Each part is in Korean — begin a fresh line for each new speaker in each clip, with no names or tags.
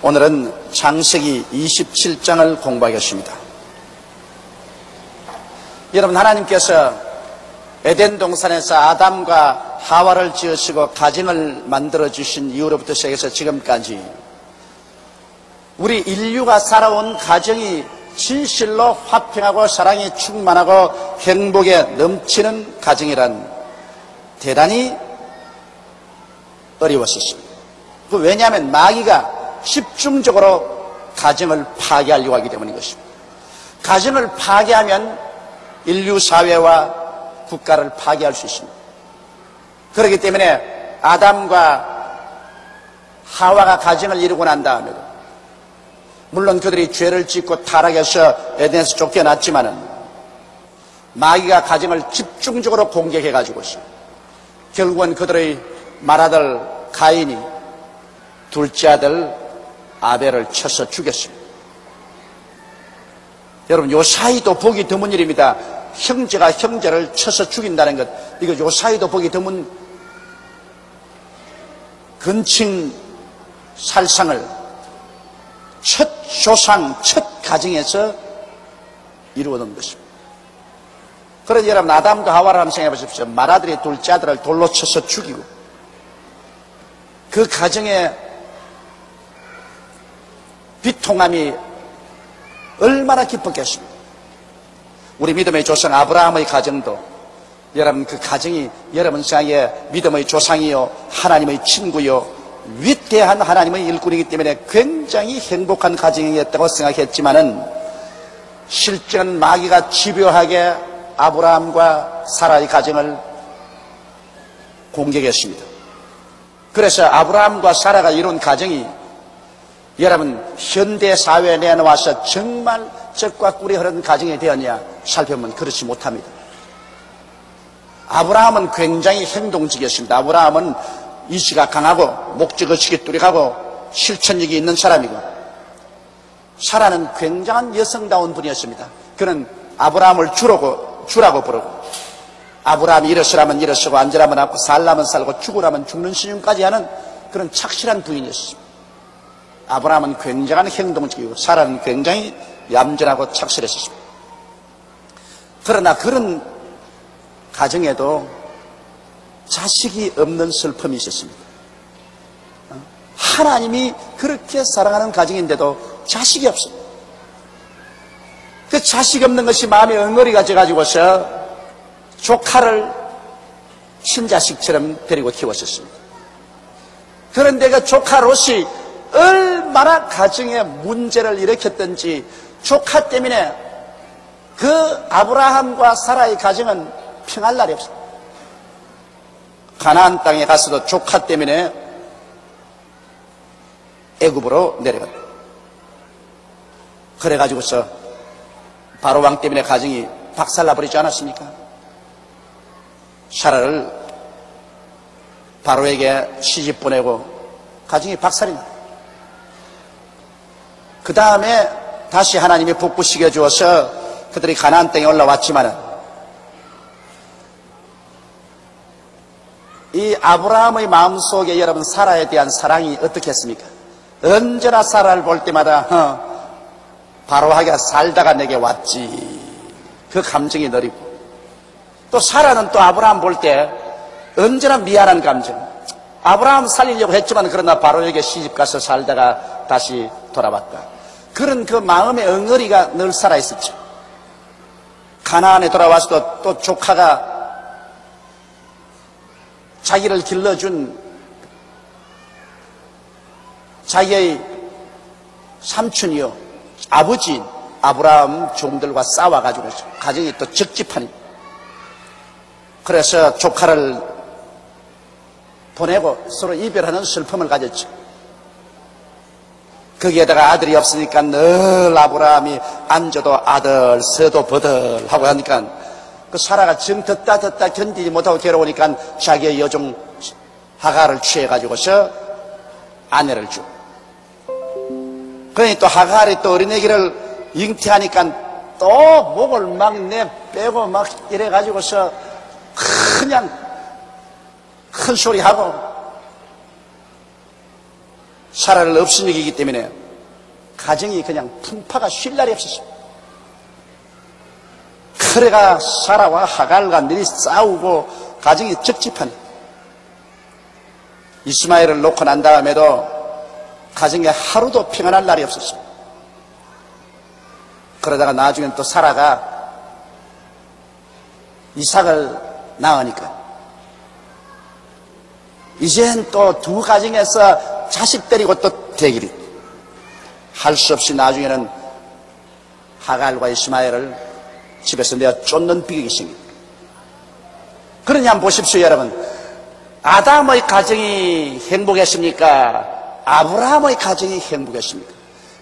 오늘은 창세기 27장을 공부하겠습니다. 여러분, 하나님께서 에덴 동산에서 아담과 하와를 지으시고 가정을 만들어 주신 이후로부터 시작해서 지금까지 우리 인류가 살아온 가정이 진실로 화평하고 사랑이 충만하고 행복에 넘치는 가정이란 대단히 어려웠었습니다. 왜냐하면 마귀가 집중적으로 가정을 파괴하려고 하기 때문인 것입니다. 가정을 파괴하면 인류 사회와 국가를 파괴할 수 있습니다. 그렇기 때문에 아담과 하와가 가정을 이루고 난 다음에도 물론 그들이 죄를 짓고 타락해서 에덴에서 쫓겨났지만은 마귀가 가정을 집중적으로 공격해가지고서 결국은 그들의 맏아들 가인이 둘째 아들 아벨을 쳐서 죽였습니다. 여러분, 요 사이도 보기 드문 일입니다. 형제가 형제를 쳐서 죽인다는 것, 이거 요 사이도 보기 드문 근친 살상을 첫 조상, 첫 가정에서 이루어놓은 것입니다. 그래서 여러분, 아담과 하와를 한번 생각해 보십시오. 맏아들이 둘째 아들을 돌로 쳐서 죽이고 그 가정에 비통함이 얼마나 깊었겠습니까? 우리 믿음의 조상 아브라함의 가정도 여러분, 그 가정이 여러분 생각에 믿음의 조상이요 하나님의 친구요 위대한 하나님의 일꾼이기 때문에 굉장히 행복한 가정이었다고 생각했지만은 실제는 마귀가 집요하게 아브라함과 사라의 가정을 공격했습니다. 그래서 아브라함과 사라가 이룬 가정이 여러분 현대 사회에 내놓아서 정말 젖과 꿀이 흐르는 가정이 되었냐 살펴보면 그렇지 못합니다. 아브라함은 굉장히 행동적이었습니다. 아브라함은 의지가 강하고 목적의식이 뚜렷하고 실천력이 있는 사람이고, 사라는 굉장한 여성다운 분이었습니다. 그는 아브라함을 주라고 부르고 아브라함이 일어서라면 일어서고 앉으라면 앉고 살라면 살고 죽으라면 죽는 신용까지 하는 그런 착실한 부인이었습니다. 아브라함은 굉장한 행동적이고 사라는 굉장히 얌전하고 착실했습니다. 그러나 그런 가정에도 자식이 없는 슬픔이 있었습니다. 하나님이 그렇게 사랑하는 가정인데도 자식이 없습니다. 그 자식 없는 것이 마음에 엉거리가 져가지고서 조카를 친자식처럼 데리고 키웠었습니다. 그런데 그 조카 롯이 얼마나 가정에 문제를 일으켰던지 조카 때문에 그 아브라함과 사라의 가정은 평할 날이 없습니다. 가나안 땅에 가서도 조카 때문에 애굽으로 내려갔다. 그래가지고서 바로 왕 때문에 가정이 박살나버리지 않았습니까? 사라를 바로에게 시집 보내고 가정이 박살이 나. 그 다음에 다시 하나님이 북부시켜 주어서 그들이 가나안 땅에 올라왔지만은 이 아브라함의 마음속에 여러분 사라에 대한 사랑이 어떻게 했습니까? 언제나 사라를 볼 때마다 바로하게 살다가 내게 왔지, 그 감정이 느리고, 또 사라는 또 아브라함 볼 때 언제나 미안한 감정, 아브라함 살리려고 했지만 그러나 바로에게 시집가서 살다가 다시 돌아왔다, 그런 그 마음의 엉어리가 늘 살아있었죠. 가나안에 돌아와서도 또 조카가 자기를 길러준 자기의 삼촌이요 아버지인 아브라함 종들과 싸워가지고 가정이 또 적집하니, 그래서 조카를 보내고 서로 이별하는 슬픔을 가졌죠. 거기에다가 아들이 없으니까 늘 아브라함이 앉아도 아들, 서도 버들 하고 하니까 그 사라가 정 듣다 견디지 못하고 괴로우니까 자기의 여종 하가를 취해가지고서 아내를 줘. 그러니 또 하갈이 또 어린애기를 잉태하니까 또 목을 막 내 빼고 막 이래가지고서 그냥 큰 소리하고 사라를 없인 얘기이기 때문에 가정이 그냥 풍파가 쉴 날이 없었습니다. 그래가 사라와 하갈과 늘 싸우고 가정이 적집하네. 이스마엘을 놓고 난 다음에도 가정에 하루도 평안할 날이 없었습니다. 그러다가 나중엔 또 사라가 이삭을 낳으니까 이젠 또 두 가정에서 자식 데리고 또 대결이 할 수 없이 나중에는 하갈과 이스마엘을 집에서 내어 쫓는 비극이 생깁니다. 그러니 한번 보십시오, 여러분. 아담의 가정이 행복했습니까? 아브라함의 가정이 행복했습니까?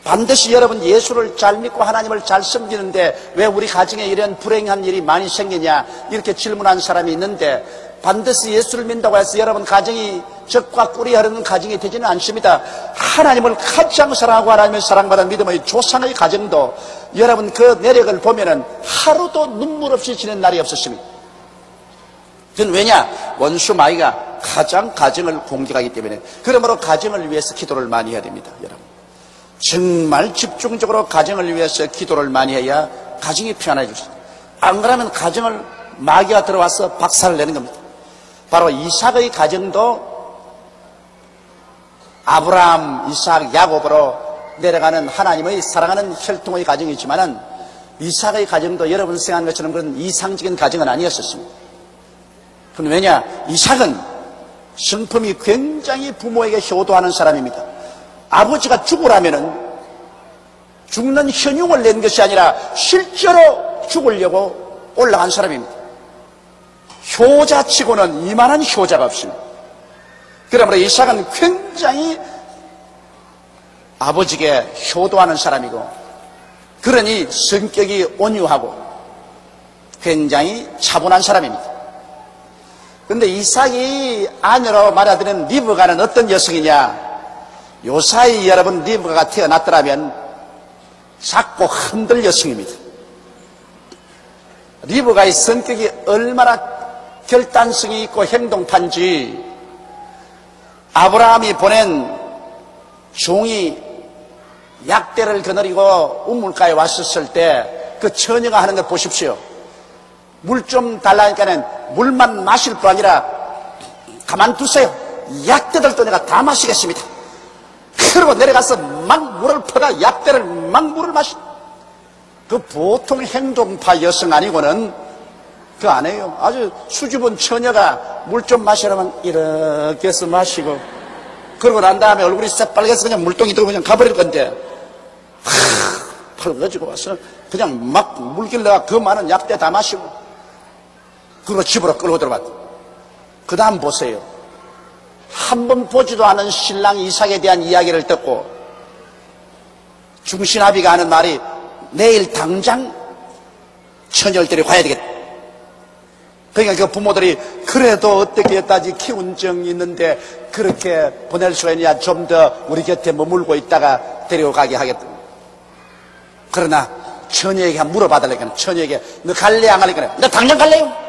반드시 여러분 예수를 잘 믿고 하나님을 잘 섬기는데 왜 우리 가정에 이런 불행한 일이 많이 생기냐 이렇게 질문한 사람이 있는데 반드시 예수를 믿는다고 해서 여러분 가정이 적과 꿀이 흐르는 가정이 되지는 않습니다. 하나님을 가장 사랑하고 하나님을 사랑받은 믿음의 조상의 가정도 여러분 그 내력을 보면은 하루도 눈물 없이 지낸 날이 없었습니다. 그건 왜냐? 원수 마귀가 가장 가정을 공격하기 때문에. 그러므로 가정을 위해서 기도를 많이 해야 됩니다, 여러분. 정말 집중적으로 가정을 위해서 기도를 많이 해야 가정이 평안해질 수 있습니다. 안 그러면 가정을 마귀가 들어와서 박살을 내는 겁니다. 바로 이삭의 가정도 아브라함, 이삭, 야곱으로 내려가는 하나님의 사랑하는 혈통의 가정이지만은 이삭의 가정도 여러분 생각하는 것처럼 그런 이상적인 가정은 아니었었습니다. 그럼 왜냐? 이삭은 성품이 굉장히 부모에게 효도하는 사람입니다. 아버지가 죽으라면은 죽는 현흉을 낸 것이 아니라 실제로 죽으려고 올라간 사람입니다. 효자치고는 이만한 효자가 없습니다. 그러므로 이삭은 굉장히 아버지에게 효도하는 사람이고 그러니 성격이 온유하고 굉장히 차분한 사람입니다. 그런데 이삭이 아내로 말하드는 리브가는 어떤 여성이냐? 요사이 여러분 리브가가 태어났더라면 작고 흔들 여성입니다. 리브가의 성격이 얼마나 결단성이 있고 행동판지 아브라함이 보낸 종이 약대를 거느리고 우물가에 왔었을 때 그 처녀가 하는 걸 보십시오. 물 좀 달라니까는 물만 마실 뿐 아니라 가만두세요. 약대들도 내가 다 마시겠습니다. 그러고 내려가서 막 물을 퍼다 약대를 막 물을 마시. 그 보통 행동파 여성 아니고는 그거 안 해요. 아주 수줍은 처녀가 물 좀 마시라면 이렇게 해서 마시고 그러고 난 다음에 얼굴이 새빨개서 그냥 물동이 들고 그냥 가버릴 건데 펄거지고 와서 그냥 막 물길래가 그 많은 약대 다 마시고 그리고 집으로 끌고 들어갔다. 그 다음 보세요. 한 번 보지도 않은 신랑 이삭에 대한 이야기를 듣고 중신아비가 하는 말이 내일 당장 처녀를 데리고 가야 되겠다. 그러니까 그 부모들이 그래도 어떻게 했다지 키운 정이 있는데 그렇게 보낼 수가 있냐. 좀 더 우리 곁에 머물고 있다가 데리고 가게 하겠다. 그러나 처녀에게 물어봐달라니까 처녀에게 너 갈래 안 갈래? 그래. 나 당장 갈래요.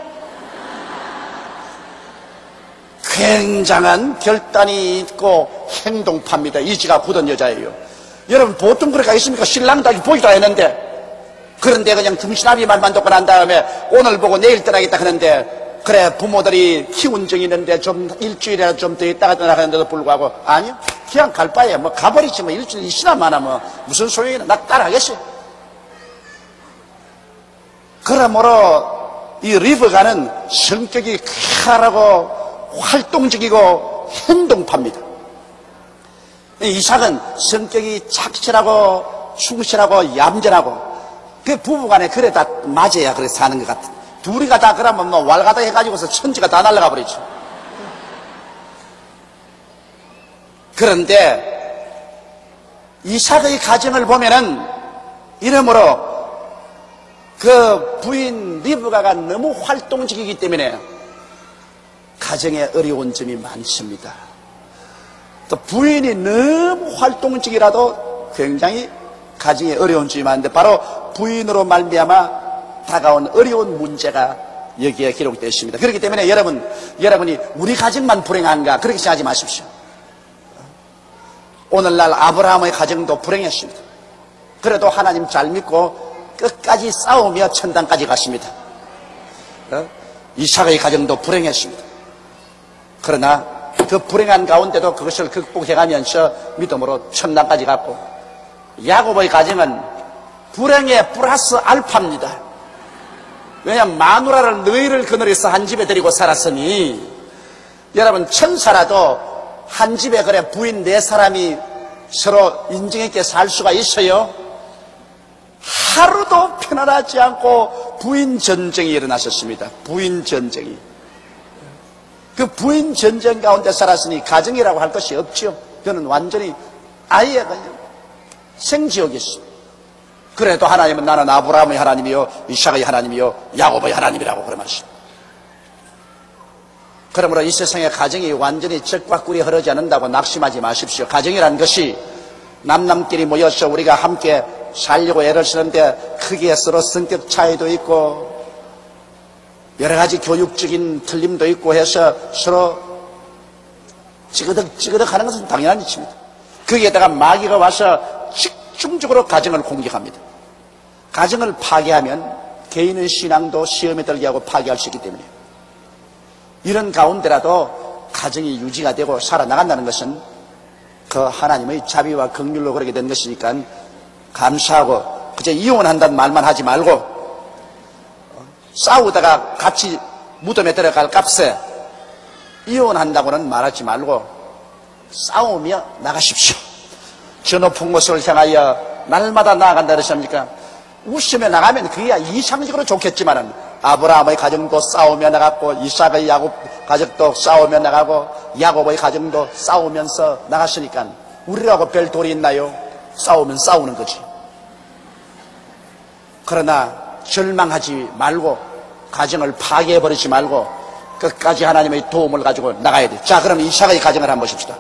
굉장한 결단이 있고 행동파입니다. 이지가 굳은 여자예요. 여러분 보통 그렇게 하겠습니까? 신랑도 아직 보지도 않았는데 그런데 그냥 등신아비 말만 듣고 난 다음에 오늘 보고 내일 떠나겠다 하는데 그래 부모들이 키운 적이 있는데 좀 일주일이라도 좀 더 있다가 떠나가는데도 불구하고 아니요 그냥 갈 바에 뭐 가버리지 뭐 일주일 있으나 마나 뭐 무슨 소용이나 나 따라가겠어. 그러므로 이 리브가는 성격이 쾌활하고 활동적이고 행동파입니다. 이삭은 성격이 착실하고 충실하고 얌전하고 그 부부간에 그래 다 맞아야 그래 사는 것 같아. 둘이가 다 그러면 뭐 왈가닥 해가지고서 천지가 다 날아가 버리죠. 그런데 이삭의 가정을 보면은 이러므로 그 부인 리브가가 너무 활동적이기 때문에 가정에 어려운 점이 많습니다. 또 부인이 너무 활동적이라도 굉장히 가정에 어려운 점이 많은데 바로 부인으로 말미암아 다가온 어려운 문제가 여기에 기록되어 있습니다. 그렇기 때문에 여러분이 우리 가정만 불행한가 그렇게 생각하지 마십시오. 오늘날 아브라함의 가정도 불행했습니다. 그래도 하나님 잘 믿고 끝까지 싸우며 천당까지 갔습니다. 이삭의 가정도 불행했습니다. 그러나 그 불행한 가운데도 그것을 극복해가면서 믿음으로 천당까지 갔고, 야곱의 가정은 불행의 플러스 알파입니다. 왜냐하면 마누라를 너희를 그늘에서 한 집에 데리고 살았으니, 여러분 천사라도 한 집에 그래 부인 네 사람이 서로 인정있게 살 수가 있어요? 하루도 편안하지 않고 부인 전쟁이 일어났었습니다. 부인 전쟁이. 그 부인 전쟁 가운데 살았으니 가정이라고 할 것이 없죠. 그는 완전히 아예 그냥 생지옥이었습니다. 그래도 하나님은 나는 아브라함의 하나님이요 이삭의 하나님이요 야곱의 하나님이라고 그러셨습니다. 그러므로 이 세상의 가정이 완전히 적과 꿀이 흐르지 않는다고 낙심하지 마십시오. 가정이라는 것이 남남끼리 모여서 우리가 함께 살려고 애를 쓰는데 크게 서로 성격 차이도 있고 여러 가지 교육적인 틀림도 있고 해서 서로 찌그덕 하는 것은 당연한 일입니다. 거기에다가 마귀가 와서 집중적으로 가정을 공격합니다. 가정을 파괴하면 개인의 신앙도 시험에 들게 하고 파괴할 수 있기 때문에 이런 가운데라도 가정이 유지가 되고 살아나간다는 것은 그 하나님의 자비와 긍휼로 그렇게 된 것이니까 감사하고 그저 이혼한다는 말만 하지 말고 싸우다가 같이 무덤에 들어갈 값에 이혼한다고는 말하지 말고 싸우며 나가십시오. 저 높은 곳을 향하여 날마다 나아간다 그러십니까? 웃으며 나가면 그게 이상적으로 좋겠지만은 아브라함의 가정도 싸우며 나갔고 이삭의 야곱 가족도 싸우며 나가고 야곱의 가정도 싸우면서 나갔으니까 우리라고 별 도리 있나요? 싸우면 싸우는 거지. 그러나 절망하지 말고 가정을 파괴해버리지 말고 끝까지 하나님의 도움을 가지고 나가야 돼. 자, 그럼 이삭의 가정을 한번 보십시다.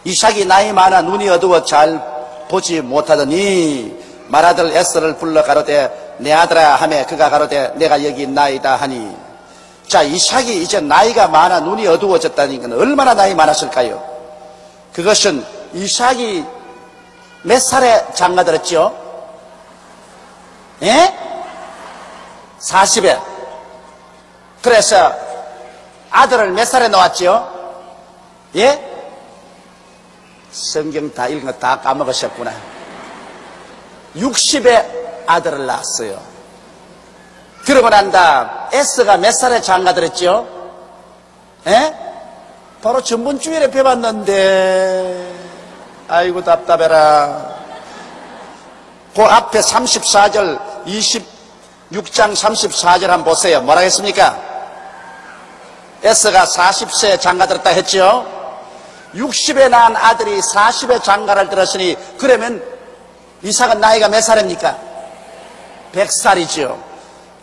이삭이 나이 많아 눈이 어두워 잘 보지 못하더니 맏아들 에서를 불러 가로되 내 아들아 하매 그가 가로되 내가 여기 있나이다 하니. 자, 이삭이 이제 나이가 많아 눈이 어두워졌다는 건 얼마나 나이 많았을까요? 그것은 이삭이 몇 살에 장가들었죠? 예? 40에. 그래서 아들을 몇 살에 놓았죠? 예? 성경 다 읽은 거 다 까먹으셨구나. 60에 아들을 낳았어요. 그러고 난 다음 에스가 몇 살에 장가들었죠? 예? 바로 전번주일에 배웠는데 아이고 답답해라. 그 앞에 34절 26장 34절 한번 보세요. 뭐라 했습니까? 에스가 40세에 장가들었다 했죠? 60에 낳은 아들이 40에 장가를 들었으니 그러면 이삭은 나이가 몇 살입니까? 100살이죠.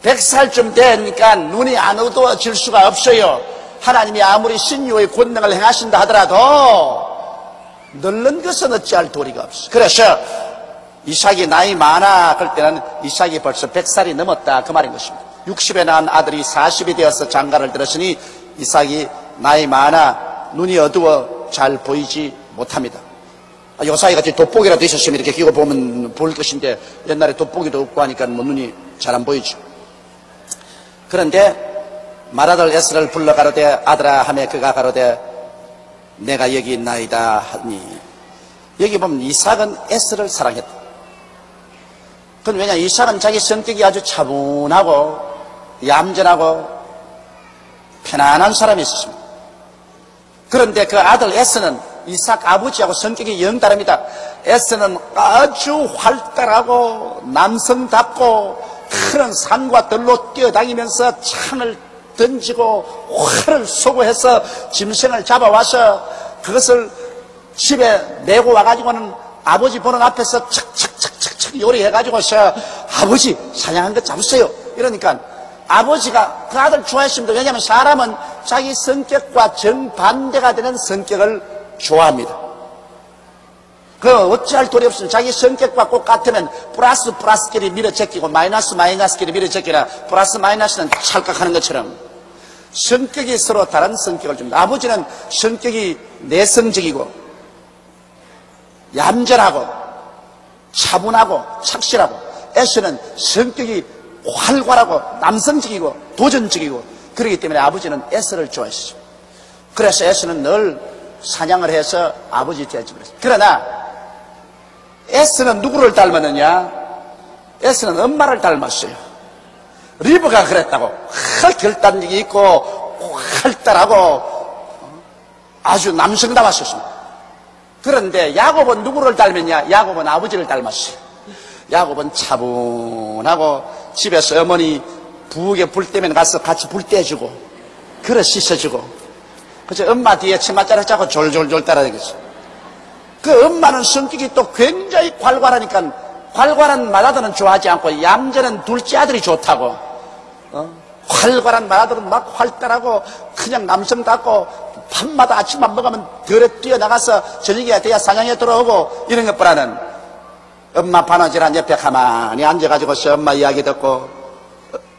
100살쯤 되니까 눈이 안 어두워질 수가 없어요. 하나님이 아무리 신유의 권능을 행하신다 하더라도 늙는 것은 어찌할 도리가 없어. 그래서 이삭이 나이 많아 그럴 때는 이삭이 벌써 100살이 넘었다 그 말인 것입니다. 60에 낳은 아들이 40이 되어서 장가를 들었으니 이삭이 나이 많아 눈이 어두워 잘 보이지 못합니다. 요사이 같이 돋보기라도 있었으면 이렇게 끼고 보면 보일 것인데 옛날에 돋보기도 없고 하니까 뭐 눈이 잘 안 보이죠. 그런데 맏아들 에스를 불러 가로되 아들아 하매 그가 가로되 내가 여기 있나이다 하니. 여기 보면 이삭은 에스를 사랑했다. 그건 왜냐, 이삭은 자기 성격이 아주 차분하고 얌전하고 편안한 사람이 있었습니다. 그런데 그 아들 에스는 이삭 아버지하고 성격이 영 다릅니다. 에스는 아주 활달하고 남성답고 큰 산과 들로 뛰어다니면서 창을 던지고 활을 쏘고 해서 짐승을 잡아와서 그것을 집에 메고 와가지고는 아버지 보는 앞에서 척척척척척 요리해가지고서 아버지 사냥한 거 잡으세요. 이러니까 아버지가 그 아들 좋아했습니다. 왜냐하면 사람은 자기 성격과 정반대가 되는 성격을 좋아합니다. 그 어찌할 도리 없으면 자기 성격과 꼭 같으면 플러스 플러스끼리 밀어제끼고 마이너스 마이너스끼리 밀어제끼라 플러스 마이너스는 찰칵하는 것처럼 성격이 서로 다른 성격을 줍니다. 아버지는 성격이 내성적이고 얌전하고 차분하고 착실하고, 에서는 성격이 활발하고 남성적이고 도전적이고, 그렇기 때문에 아버지는 에서를 좋아했어요. 그래서 에서는 늘 사냥을 해서 아버지 되어지고 그랬어요. 그러나 에서는 누구를 닮았느냐? 에서는 엄마를 닮았어요. 리브가 그랬다고. 결단력이 있고 활달하고 아주 남성다웠었습니다. 그런데 야곱은 누구를 닮았냐? 야곱은 아버지를 닮았어요. 야곱은 차분하고 집에서 어머니 부엌에 불 때면 가서 같이 불 떼주고 그릇 씻어주고, 그래서 엄마 뒤에 치맛자락 잡고 졸졸졸 따라다녔어요. 그 엄마는 성격이 또 굉장히 활발하니까 활발한 맏아들은 좋아하지 않고 얌전한 둘째 아들이 좋다고. 활발한 맏아들은 막 활달하고 그냥 남성답고 밤마다 아침밥 먹으면 들에 뛰어나가서 저녁에 돼야 사냥에 들어오고 이런 것보다는 엄마 바느질한 옆에 가만히 앉아가지고 엄마 이야기 듣고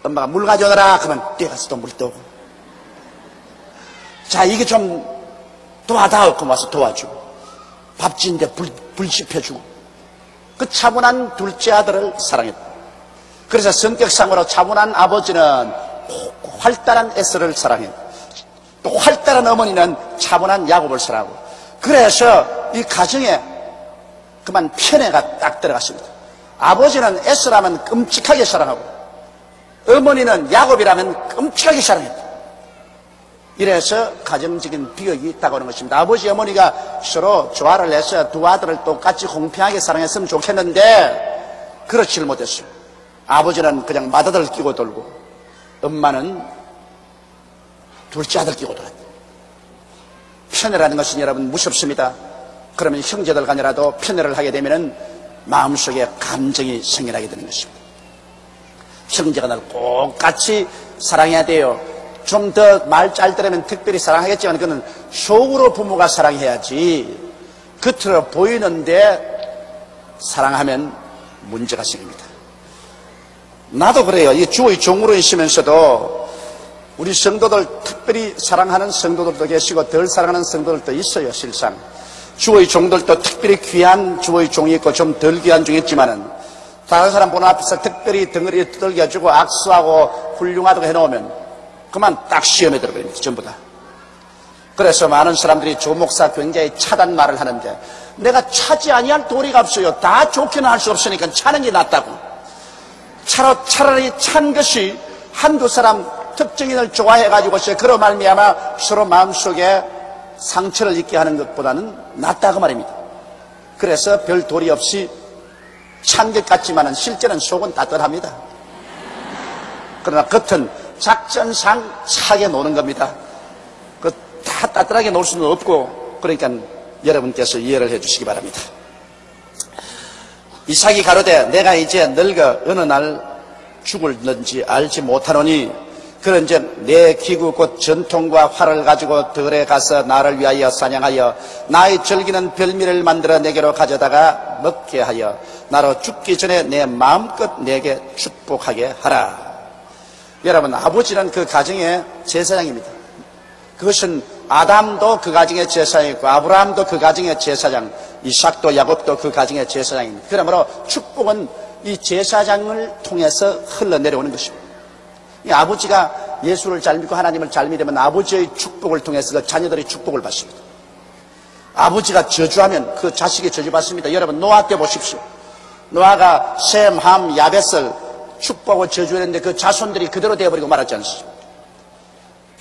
엄마가 물 가져오너라 그러면 뛰어가서 또 물 떠오고, 자 이게 좀 도와다오 와서 도와주고, 밥 짓는데 불 지펴주고, 그 차분한 둘째 아들을 사랑했다. 그래서 성격상으로 차분한 아버지는 활달한 에서를 사랑해요. 또 활달한 어머니는 차분한 야곱을 사랑하고, 그래서 이 가정에 그만 편애가 딱 들어갔습니다. 아버지는 에서라면 끔찍하게 사랑하고 어머니는 야곱이라면 끔찍하게 사랑했다. 이래서 가정적인 비극이 있다고 하는 것입니다. 아버지 어머니가 서로 조화를 해서 두 아들을 똑같이 공평하게 사랑했으면 좋겠는데 그렇지를 못했어요. 아버지는 그냥 맏아들 끼고 돌고 엄마는 둘째 아들 끼고 돌았다. 편애라는 것은 여러분 무섭습니다. 그러면 형제들 간이라도 편애를 하게 되면 마음속에 감정이 생겨나게 되는 것입니다. 형제가 날 꼭 같이 사랑해야 돼요. 좀 더 말 잘 들으면 특별히 사랑하겠지만 그건 속으로 부모가 사랑해야지 겉으로 보이는데 사랑하면 문제가 생깁니다. 나도 그래요. 이 주의 종으로 있으면서도 우리 성도들 특별히 사랑하는 성도들도 계시고 덜 사랑하는 성도들도 있어요. 실상 주의 종들도 특별히 귀한 주의 종이 있고 좀 덜 귀한 종이 있지만은 다른 사람 보는 앞에서 특별히 덩어리 두들겨 주고 악수하고 훌륭하다고 해놓으면 그만 딱 시험에 들어버립니다. 전부 다. 그래서 많은 사람들이 조 목사 굉장히 차단 말을 하는데 내가 차지 아니할 도리가 없어요. 다 좋게는 할 수 없으니까 차는 게 낫다고. 차라리 찬 것이 한두 사람 특정인을 좋아해가지고서 그로 말미암아 서로 마음속에 상처를 입게 하는 것보다는 낫다고 말입니다. 그래서 별 도리 없이 찬 것 같지만은 실제는 속은 따뜻합니다. 그러나 겉은 작전상 차게 노는 겁니다. 그 다 따뜻하게 놀 수는 없고, 그러니까 여러분께서 이해를 해 주시기 바랍니다. 이삭이 가로되 내가 이제 늙어 어느 날 죽을는지 알지 못하노니 그런즉 내 기구 곧 전통과 활을 가지고 들에 가서 나를 위하여 사냥하여 나의 즐기는 별미를 만들어 내게로 가져다가 먹게 하여 나로 죽기 전에 내 마음껏 내게 축복하게 하라. 여러분, 아버지는 그 가정의 제사장입니다. 그것은 아담도 그 가정의 제사장이고 아브라함도 그 가정의 제사장, 이삭도 야곱도 그 가정의 제사장입니다. 그러므로 축복은 이 제사장을 통해서 흘러내려오는 것입니다. 이 아버지가 예수를 잘 믿고 하나님을 잘 믿으면 아버지의 축복을 통해서 그 자녀들이 축복을 받습니다. 아버지가 저주하면 그 자식이 저주받습니다. 여러분, 노아 때 보십시오. 노아가 셈, 함, 야벳을 축복하고 저주했는데 그 자손들이 그대로 되어버리고 말았지 않습니까?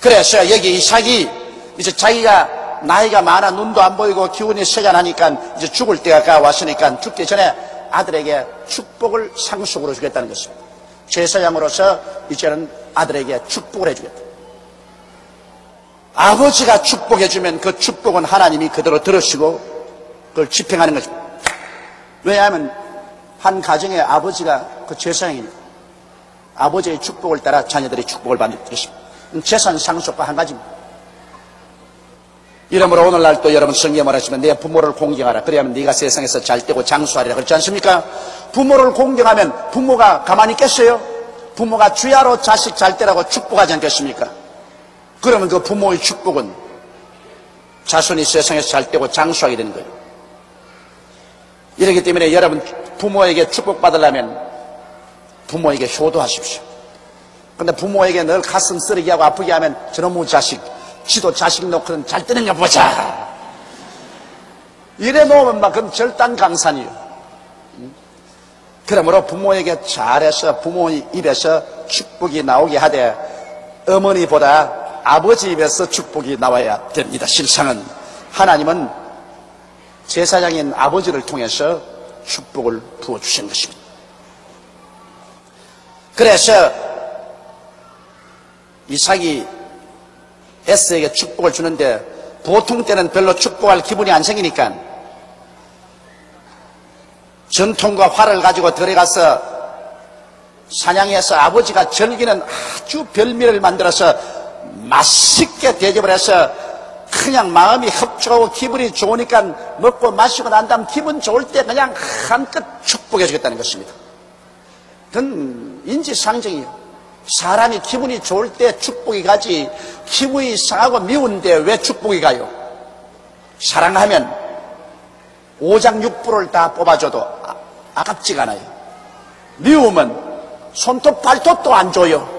그래서 여기 이삭이 이제 자기가 나이가 많아 눈도 안 보이고 기운이 쇠잔하니까 이제 죽을 때가 가왔으니까 죽기 전에 아들에게 축복을 상속으로 주겠다는 것입니다. 제사장으로서 이제는 아들에게 축복을 해주겠다. 아버지가 축복해주면 그 축복은 하나님이 그대로 들으시고 그걸 집행하는 것입니다. 왜냐하면 한 가정의 아버지가 그 제사장입니다. 아버지의 축복을 따라 자녀들이 축복을 받는 것입니다. 재산 상속과 한 가지입니다. 이러므로 오늘날 또 여러분 성경에 말하시면 내 부모를 공경하라. 그래야만 네가 세상에서 잘되고 장수하리라. 그렇지 않습니까? 부모를 공경하면 부모가 가만히 있겠어요? 부모가 주야로 자식 잘되라고 축복하지 않겠습니까? 그러면 그 부모의 축복은 자손이 세상에서 잘되고 장수하게 되는 거예요. 이렇기 때문에 여러분 부모에게 축복받으려면 부모에게 효도하십시오. 근데 부모에게 늘 가슴 쓰리게 하고 아프게 하면 저놈의 자식, 지도 자식 놓고는 잘 되는가 보자. 이래 놓으면 막 그건 절단강산이요. 그러므로 부모에게 잘해서 부모 입에서 축복이 나오게 하되 어머니보다 아버지 입에서 축복이 나와야 됩니다. 실상은 하나님은 제사장인 아버지를 통해서 축복을 부어주신 것입니다. 그래서 이삭이 에서에게 축복을 주는데 보통 때는 별로 축복할 기분이 안 생기니까 전통과 활을 가지고 들어가서 사냥해서 아버지가 즐기는 아주 별미를 만들어서 맛있게 대접을 해서 그냥 마음이 흡족하고 기분이 좋으니까 먹고 마시고 난 다음 기분 좋을 때 그냥 한껏 축복해 주겠다는 것입니다. 그건 인지상정이에요. 사람이 기분이 좋을 때 축복이 가지 기분이 상하고 미운데 왜 축복이 가요? 사랑하면 오장육부를 다 뽑아줘도 아깝지가 않아요. 미우면 손톱 발톱도 안 줘요.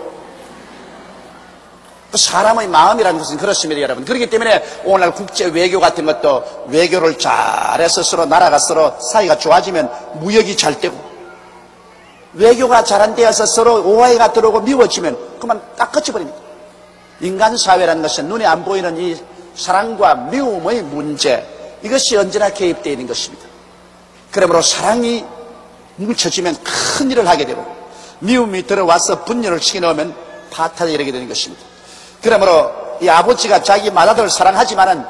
사람의 마음이라는 것은 그렇습니다, 여러분. 그렇기 때문에 오늘날 국제 외교 같은 것도 외교를 잘해서 서로 나라가 서로 사이가 좋아지면 무역이 잘 되고, 외교가 잘 안 되어서 서로 오해가 들어오고 미워지면 그만 딱 끝이버립니다. 인간 사회라는 것은 눈에 안 보이는 이 사랑과 미움의 문제, 이것이 언제나 개입되어 있는 것입니다. 그러므로 사랑이 뭉쳐지면 큰 일을 하게 되고 미움이 들어와서 분열을 시켜넣으면 파탄이 일어나게 되는 것입니다. 그러므로 이 아버지가 자기 맏아들을 사랑하지만은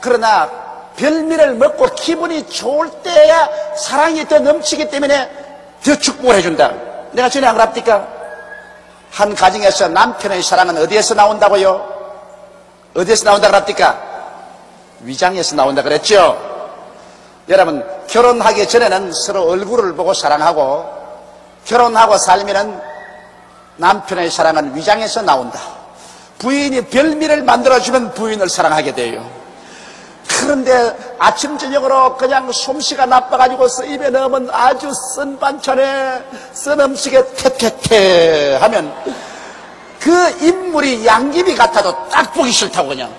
그러나 별미를 먹고 기분이 좋을 때야 사랑이 더 넘치기 때문에 더 축복을 해준다. 내가 전에 안 그럽니까? 한 가정에서 남편의 사랑은 어디에서 나온다고요? 어디에서 나온다 그럽니까? 위장에서 나온다 그랬죠? 여러분, 결혼하기 전에는 서로 얼굴을 보고 사랑하고 결혼하고 살면은 남편의 사랑은 위장에서 나온다. 부인이 별미를 만들어주면 부인을 사랑하게 돼요. 그런데 아침 저녁으로 그냥 솜씨가 나빠가지고 입에 넣으면 아주 쓴 반찬에 쓴 음식에 태태태 하면 그 인물이 양귀비 같아도 딱 보기 싫다고 그냥.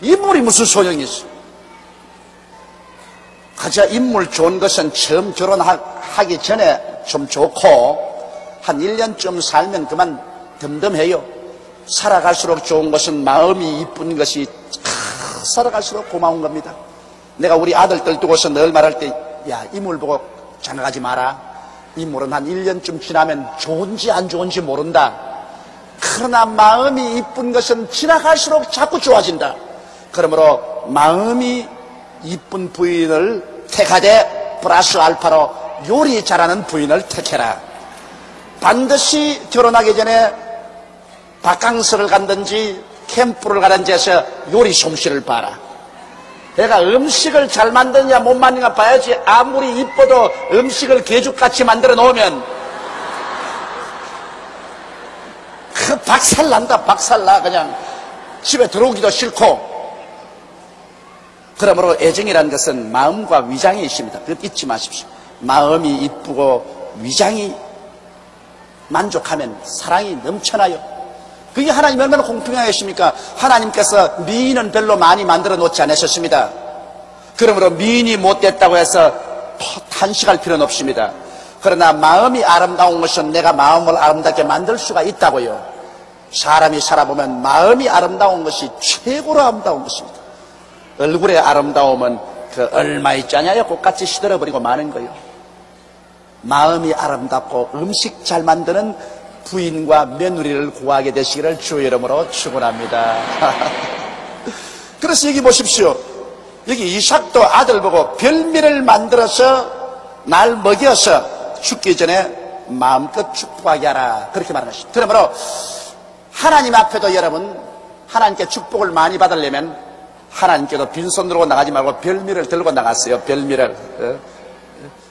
인물이 무슨 소용이 있어. 가장 인물 좋은 것은 처음 결혼하기 전에 좀 좋고 한 1년쯤 살면 그만 덤덤해요. 살아갈수록 좋은 것은 마음이 이쁜 것이 살아갈수록 고마운 겁니다. 내가 우리 아들들 두고서 늘 말할 때, 야, 인물 보고 장가가지 마라. 인물은 한 1년쯤 지나면 좋은지 안 좋은지 모른다. 그러나 마음이 이쁜 것은 지나갈수록 자꾸 좋아진다. 그러므로 마음이 이쁜 부인을 택하되 플러스 알파로 요리 잘하는 부인을 택해라. 반드시 결혼하기 전에 바캉스를 간든지 캠프를 가든지 해서 요리 솜씨를 봐라. 내가 음식을 잘 만드냐 못 만드냐 봐야지. 아무리 이뻐도 음식을 개죽같이 만들어 놓으면 그 박살난다. 박살나. 그냥 집에 들어오기도 싫고. 그러므로 애정이라는 것은 마음과 위장이 있습니다. 그것 잊지 마십시오. 마음이 이쁘고 위장이 만족하면 사랑이 넘쳐나요. 그게 하나님 얼마나 공평하십니까? 하나님께서 미인은 별로 많이 만들어 놓지 않으셨습니다. 그러므로 미인이 못됐다고 해서 탄식할 필요는 없습니다. 그러나 마음이 아름다운 것은 내가 마음을 아름답게 만들 수가 있다고요. 사람이 살아보면 마음이 아름다운 것이 최고로 아름다운 것입니다. 얼굴의 아름다움은 그 얼마 있잖아요. 꽃같이 시들어버리고 마는 거예요. 마음이 아름답고 음식 잘 만드는 부인과 며느리를 구하게 되시기를 주의 이름으로 축원합니다. 그래서 여기 보십시오. 여기 이삭도 아들 보고 별미를 만들어서 날 먹여서 죽기 전에 마음껏 축복하게 하라. 그렇게 말하십니다. 그러므로 하나님 앞에도 여러분 하나님께 축복을 많이 받으려면 하나님께도 빈손으로 나가지 말고 별미를 들고 나갔어요. 별미를.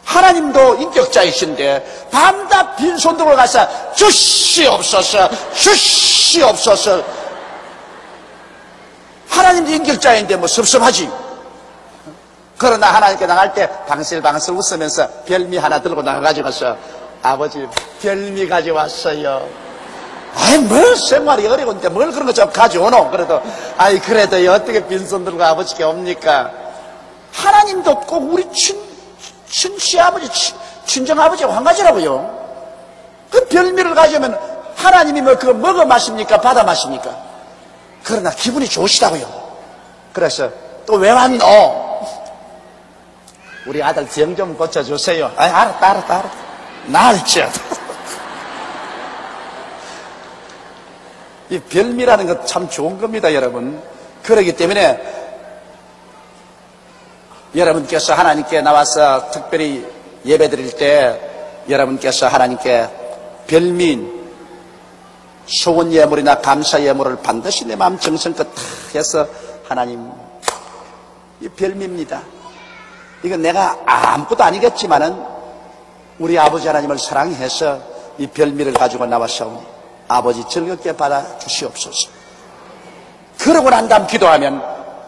하나님도 인격자이신데 밤낮 빈손 들고 가서 주시옵소서 주시옵소서. 하나님도 인격자인데 뭐 섭섭하지. 그러나 하나님께 나갈 때 방실방실 웃으면서 별미 하나 들고 나가가지고서 아버지 별미 가져왔어요. 아이 뭘 생활이 어려운데 뭘 그런 거 좀 가져오노. 그래도 아이 그래도 어떻게 빈손 들고 아버지께 옵니까. 하나님도 꼭 우리 친시아버지 친정아버지하고 한 가지라고요. 그 별미를 가져오면 하나님이 뭐 그거 먹어 마십니까 받아 마십니까. 그러나 기분이 좋으시다고요. 그래서 또 왜 왔노. 우리 아들 정 좀 고쳐주세요. 아이 알았다 날짜. 이 별미라는 것 참 좋은 겁니다, 여러분. 그렇기 때문에 여러분께서 하나님께 나와서 특별히 예배 드릴 때 여러분께서 하나님께 별미인 소원 예물이나 감사 예물을 반드시 내 마음 정성껏 다 해서 하나님 이 별미입니다. 이건 내가 아무것도 아니겠지만은 우리 아버지 하나님을 사랑해서 이 별미를 가지고 나와서 아버지 즐겁게 받아 주시옵소서. 그러고 난 다음 기도하면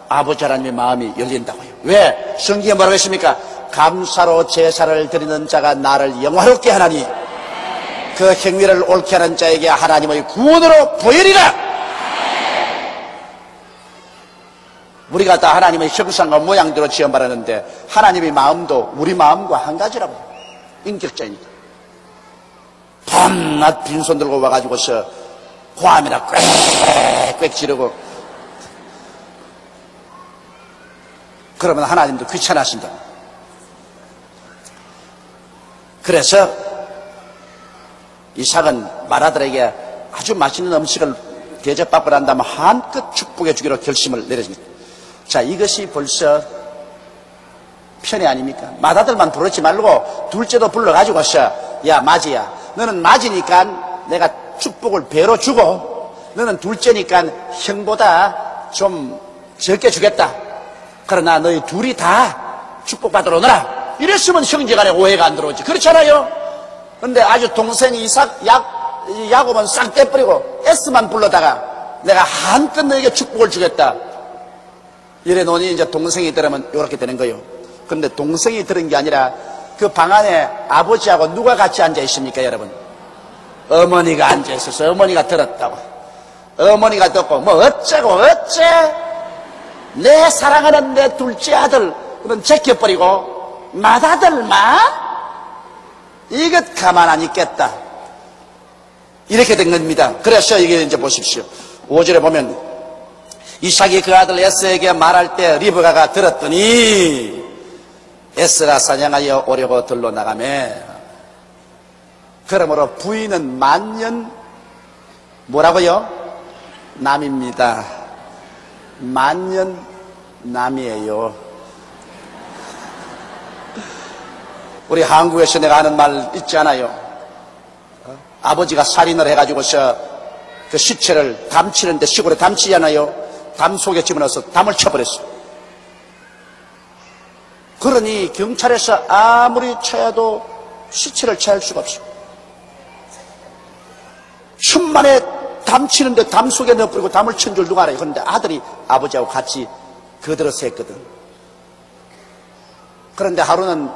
아버지 하나님의 마음이 열린다고요. 왜? 성경에 뭐라고 했습니까? 감사로 제사를 드리는 자가 나를 영화롭게 하나니 그 행위를 옳게 하는 자에게 하나님의 구원으로 보이리라. 우리가 다 하나님의 형상과 모양대로 지어받았는데 하나님의 마음도 우리 마음과 한 가지라고. 인격자입니다. 밤낮 빈손 들고 와가지고서 고함이나 꽥꽥 지르고 그러면 하나님도 귀찮아하신다. 그래서 이삭은 마라들에게 아주 맛있는 음식을 대접받고 난 다음에 한껏 축복해 주기로 결심을 내렸습니다. 자, 이것이 벌써 편이 아닙니까? 맏아들만 부르지 말고 둘째도 불러가지고서 야 마지야 너는 맞이니까 내가 축복을 배로 주고 너는 둘째니까 형보다 좀 적게 주겠다. 그러나 너희 둘이 다 축복받으러 오너라. 이랬으면 형제간에 오해가 안 들어오지. 그렇잖아요. 근데 아주 동생이 야곱은 싹 떼버리고 에스만 불러다가 내가 한껏 너에게 축복을 주겠다. 이래 놓으니 이제 동생이 들으면 이렇게 되는 거예요. 근데 동생이 들은 게 아니라 그 방 안에 아버지하고 누가 같이 앉아 있습니까, 여러분? 어머니가 앉아 있어서 어머니가 들었다고. 어머니가 듣고 뭐 어째고 어째 내 사랑하는 내 둘째 아들은 제껴버리고 맏아들만 이것 가만 안 있겠다. 이렇게 된 겁니다. 그래서 이게 이제 보십시오. 5절에 보면 이삭이 그 아들 에서에게 말할 때 리브가가 들었더니 에스가 사냥하여 오려고 들러 나가매. 그러므로 부인은 만년 뭐라고요? 남입니다. 만년 남이에요. 우리 한국에서 내가 하는 말 있지 않아요? 아버지가 살인을 해가지고서 그 시체를 담치는데 시골에 담치잖아요. 담 속에 집어넣어서 담을 쳐버렸어. 그러니 경찰에서 아무리 쳐야도 시체를 찾을 수가 없어. 천만에 담치는데 담 속에 넣어버리고 담을 친 줄 누가 알아요? 그런데 아들이 아버지하고 같이 거들어서 했거든. 그런데 하루는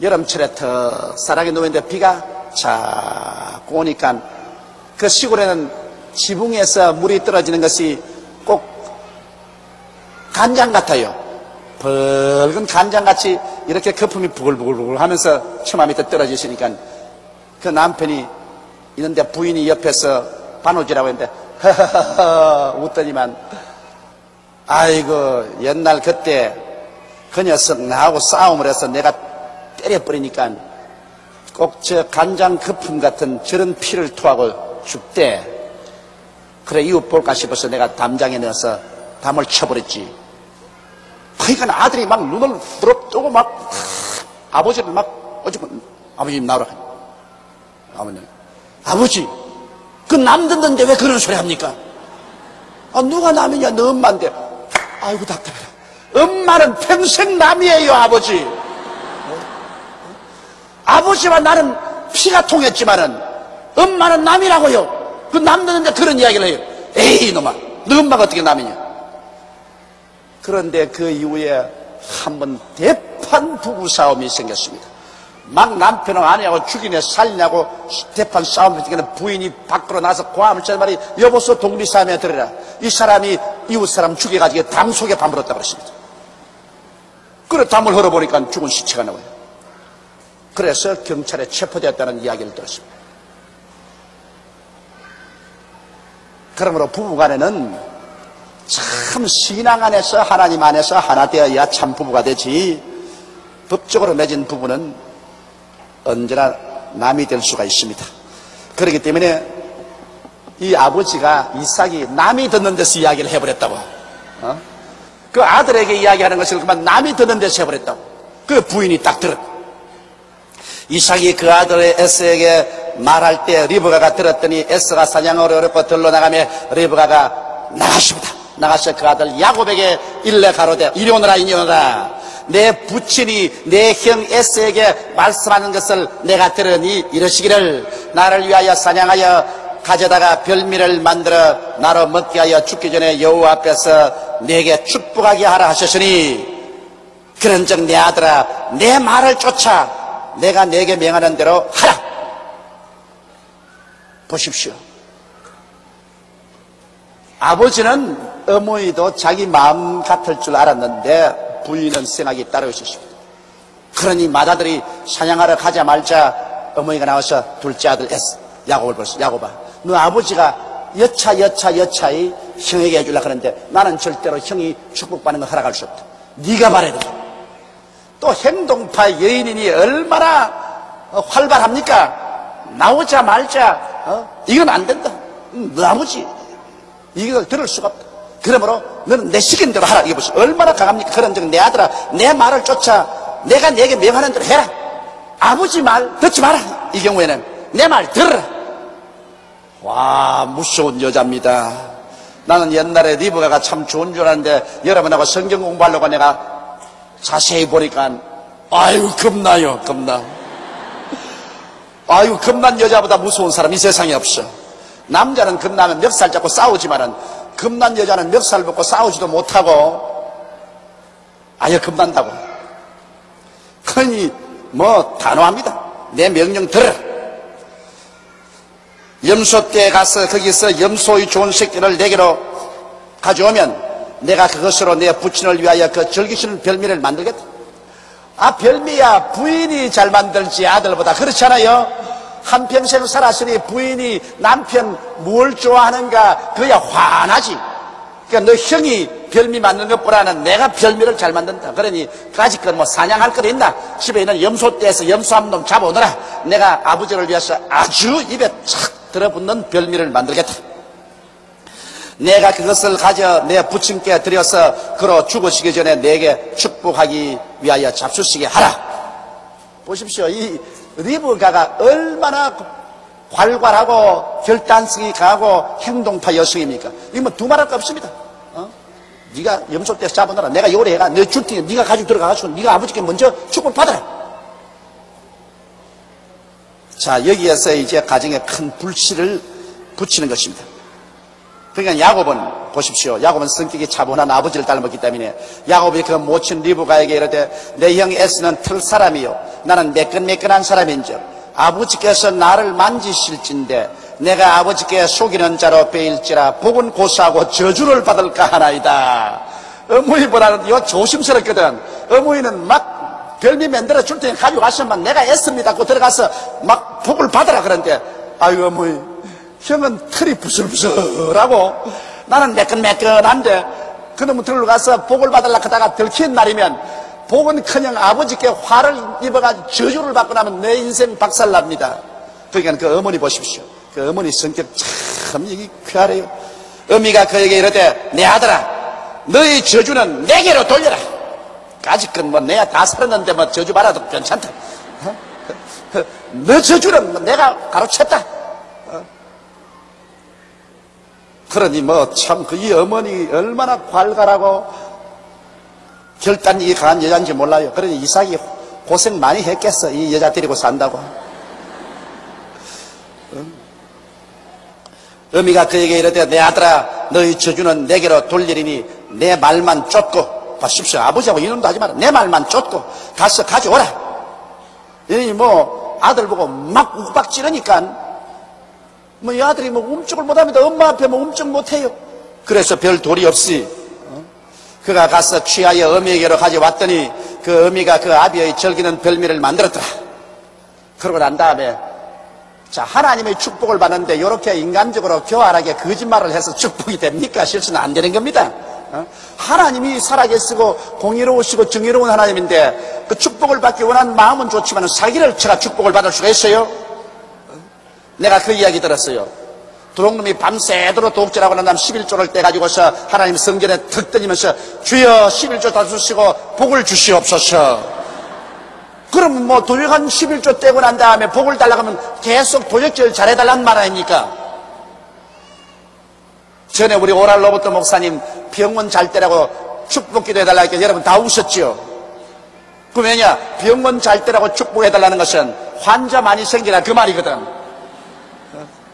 여름철에 더 사랑에 누웠는데 비가 자꾸 오니까 그 시골에는 지붕에서 물이 떨어지는 것이 꼭 간장 같아요. 붉은 간장같이 이렇게 거품이 부글부글 하면서 처마 밑에 떨어지시니까 그 남편이 있는데 부인이 옆에서 반오지라고 했는데 허허허 웃더니만 아이고 옛날 그때 그 녀석 나하고 싸움을 해서 내가 때려버리니까 꼭 저 간장 거품 같은 저런 피를 토하고 죽대. 그래 이웃 볼까 싶어서 내가 담장에 넣어서 담을 쳐버렸지. 그러니까 아들이 막 눈을 부릅뜨고 막 아버지를 막 어쩌면 아버지 나오라. 아버지 그 남 듣는데 왜 그런 소리 합니까? 누가 남이냐? 너 엄마인데. 아이고 답답해라. 엄마는 평생 남이에요, 아버지. 아버지와 나는 피가 통했지만은 엄마는 남이라고요. 그 남는데 그런 이야기를 해요. 에이 이놈아, 너 엄마가 어떻게 남이냐? 그런데 그 이후에 한번 대판 부부싸움이 생겼습니다. 막 남편을 아내하고 죽이네 살냐고 대판 싸움을 했으니까 부인이 밖으로 나서 고함을 쳐서 말이 여보소 독립싸움에 들어라. 이 사람이 이웃 사람 죽여가지고 담 속에 밤물었다고 그랬습니다. 그래 담을 흘러보니까 죽은 시체가 나와요. 그래서 경찰에 체포되었다는 이야기를 들었습니다. 그러므로 부부간에는 참 신앙 안에서 하나님 안에서 하나 되어야 참 부부가 되지, 법적으로 맺은 부부는 언제나 남이 될 수가 있습니다. 그렇기 때문에 이 아버지가 이삭이 남이 듣는 데서 이야기를 해버렸다고. 그 아들에게 이야기하는 것을 그만 남이 듣는 데서 해버렸다고. 그 부인이 딱 들었고, 이삭이 그 아들 에스에게 말할 때 리브가가 들었더니 에스가 사냥을 어렵고 들러 나가며 리브가가 나갔습니다. 나가서 그 아들 야곱에게 일러 가로되 이리 오너라 이리 오너라. 내 부친이 내 형 에스에게 말씀하는 것을 내가 들으니 이러시기를 나를 위하여 사냥하여 가져다가 별미를 만들어 나로 먹게 하여 죽기 전에 여호와 앞에서 내게 축복하게 하라 하셨으니 그런즉 내 아들아 내 말을 쫓아 내가 내게 명하는 대로 하라. 보십시오. 아버지는 어머니도 자기 마음 같을 줄 알았는데 부인은 생각이 따로 있었습니다. 그러니 맏아들이 사냥하러 가자 말자 어머니가 나와서 둘째 아들 야곱을 불렀어. 야곱아, 너 아버지가 여차히 형에게 해주려고 하는데 나는 절대로 형이 축복받는 거 허락할 수 없다. 네가 말해야 돼. 또 행동파 여인이니 얼마나 활발합니까? 나오자 말자 이건 안 된다. 너 아버지 이걸 들을 수가 없다. 그러므로 너는 내 시킨 대로 하라. 이게 보세요. 얼마나 강합니까? 그런즉 내 아들아 내 말을 쫓아 내가 내게 명하는 대로 해라. 아버지 말 듣지 마라. 이 경우에는 내 말 들으라. 와, 무서운 여자입니다. 나는 옛날에 리브가가 참 좋은 줄 알았는데 여러분하고 성경 공부하려고 내가 자세히 보니까 아유 겁나요. 겁나. 아유 겁난 여자보다 무서운 사람 이 세상에 없어. 남자는 겁나면 멱살 잡고 싸우지만은 겁난 여자는 멱살 벗고 싸우지도 못하고 아예 겁난다고. 그러니 뭐 단호합니다. 내 명령 들어. 염소떼에 가서 거기서 염소의 좋은 새끼를 내게로 가져오면 내가 그것으로 내 부친을 위하여 그 즐기시는 별미를 만들겠다. 아, 별미야 부인이 잘 만들지 아들보다. 그렇잖아요. 한평생 살았으니 부인이 남편 뭘 좋아하는가 그야 화나지. 그러니까 너 형이 별미 만드는 것보다는 내가 별미를 잘 만든다. 그러니 까짓 건 뭐 사냥할 거 있나? 집에 있는 염소떼에서 염소 한 놈 잡아오너라. 내가 아버지를 위해서 아주 입에 착 들어붙는 별미를 만들겠다. 내가 그것을 가져 내 부친께 드려서 그로 죽으시기 전에 내게 축복하기 위하여 잡수시게 하라. 보십시오. 이 리브가가 얼마나 활발하고 결단성이 강하고 행동파 여성입니까? 이거 뭐 두말할 거 없습니다. 네가 염소떼에서 잡아놔라. 내가 요리해가 너 줄 테니 네가 가지고 들어가가지고 네가 아버지께 먼저 축복 받아라. 자, 여기에서 이제 가정에 큰 불씨를 붙이는 것입니다. 그러니까 야곱은 보십시오. 야곱은 성격이 차분한 아버지를 닮았기 때문에 야곱이 그 모친 리브가에게 이르되 내 형 에스는 틀 사람이요 나는 매끈매끈한 사람인즉 아버지께서 나를 만지실진데 내가 아버지께 속이는 자로 베일지라 복은 고사하고 저주를 받을까 하나이다. 어머니보다는 이거 조심스럽거든. 어머니는 막 별미 만들어 줄 테니 가져가시면 내가 애씁니다 하고 들어가서 막 복을 받으라 그러는데 아유 어머니 형은 털이 부슬부슬하고 나는 매끈매끈한데 그놈은 들어가서 복을 받으려고 하다가 들킨 날이면 복은커녕 아버지께 화를 입어가지고 저주를 받고 나면 내 인생 박살납니다. 그러니까 그 어머니 보십시오. 그 어머니 성격 참 이게 쾌활해요. 어미가 그에게 이르되 내 아들아 너의 저주는 내게로 돌려라. 아직은 뭐 내가 다 살았는데 뭐 저주 받아도 괜찮다. 너 저주는 내가 가로챘다. 그러니 뭐 참 그 이 어머니 얼마나 괄괄하고 결단이 강한 여자인지 몰라요. 그러니 이삭이 고생 많이 했겠어. 이 여자 데리고 산다고. 어미가 그에게 이르되 내 아들아 너희 저주는 내게로 돌리리니 내 말만 쫓고 보십시오. 아버지하고 이놈도 하지 마라. 내 말만 쫓고 가서 가져오라. 이러니 뭐 아들 보고 막 욱박 찌르니까 뭐 이 아들이 뭐 움쩍을 못합니다. 엄마 앞에 뭐 움쩍 못해요. 그래서 별 도리 없이 그가 가서 취하여 어미에게로 가져왔더니 그 어미가 그 아비의 절기는 별미를 만들었더라. 그러고 난 다음에 자, 하나님의 축복을 받는데 이렇게 인간적으로 교활하게 거짓말을 해서 축복이 됩니까? 실수는 안 되는 겁니다. 하나님이 살아계시고 공의로우시고 정의로운 하나님인데 그 축복을 받기 원하는 마음은 좋지만 사기를 쳐가 축복을 받을 수가 있어요? 내가 그 이야기 들었어요. 도둑놈이 밤새도록 도둑질하고 난 다음 11조를 떼가지고서 하나님 성전에 턱 던지면서 주여 11조 다 주시고 복을 주시옵소서. 그럼 뭐 도둑한 11조 떼고 난 다음에 복을 달라고 하면 계속 도적질 잘해달라는 말 아닙니까? 전에 우리 오랄 로버트 목사님 병원 잘 때라고 축복기도 해달라 했더니 여러분 다 우셨지요? 그 왜냐? 병원 잘 때라고 축복해달라는 것은 환자 많이 생기라 그 말이거든.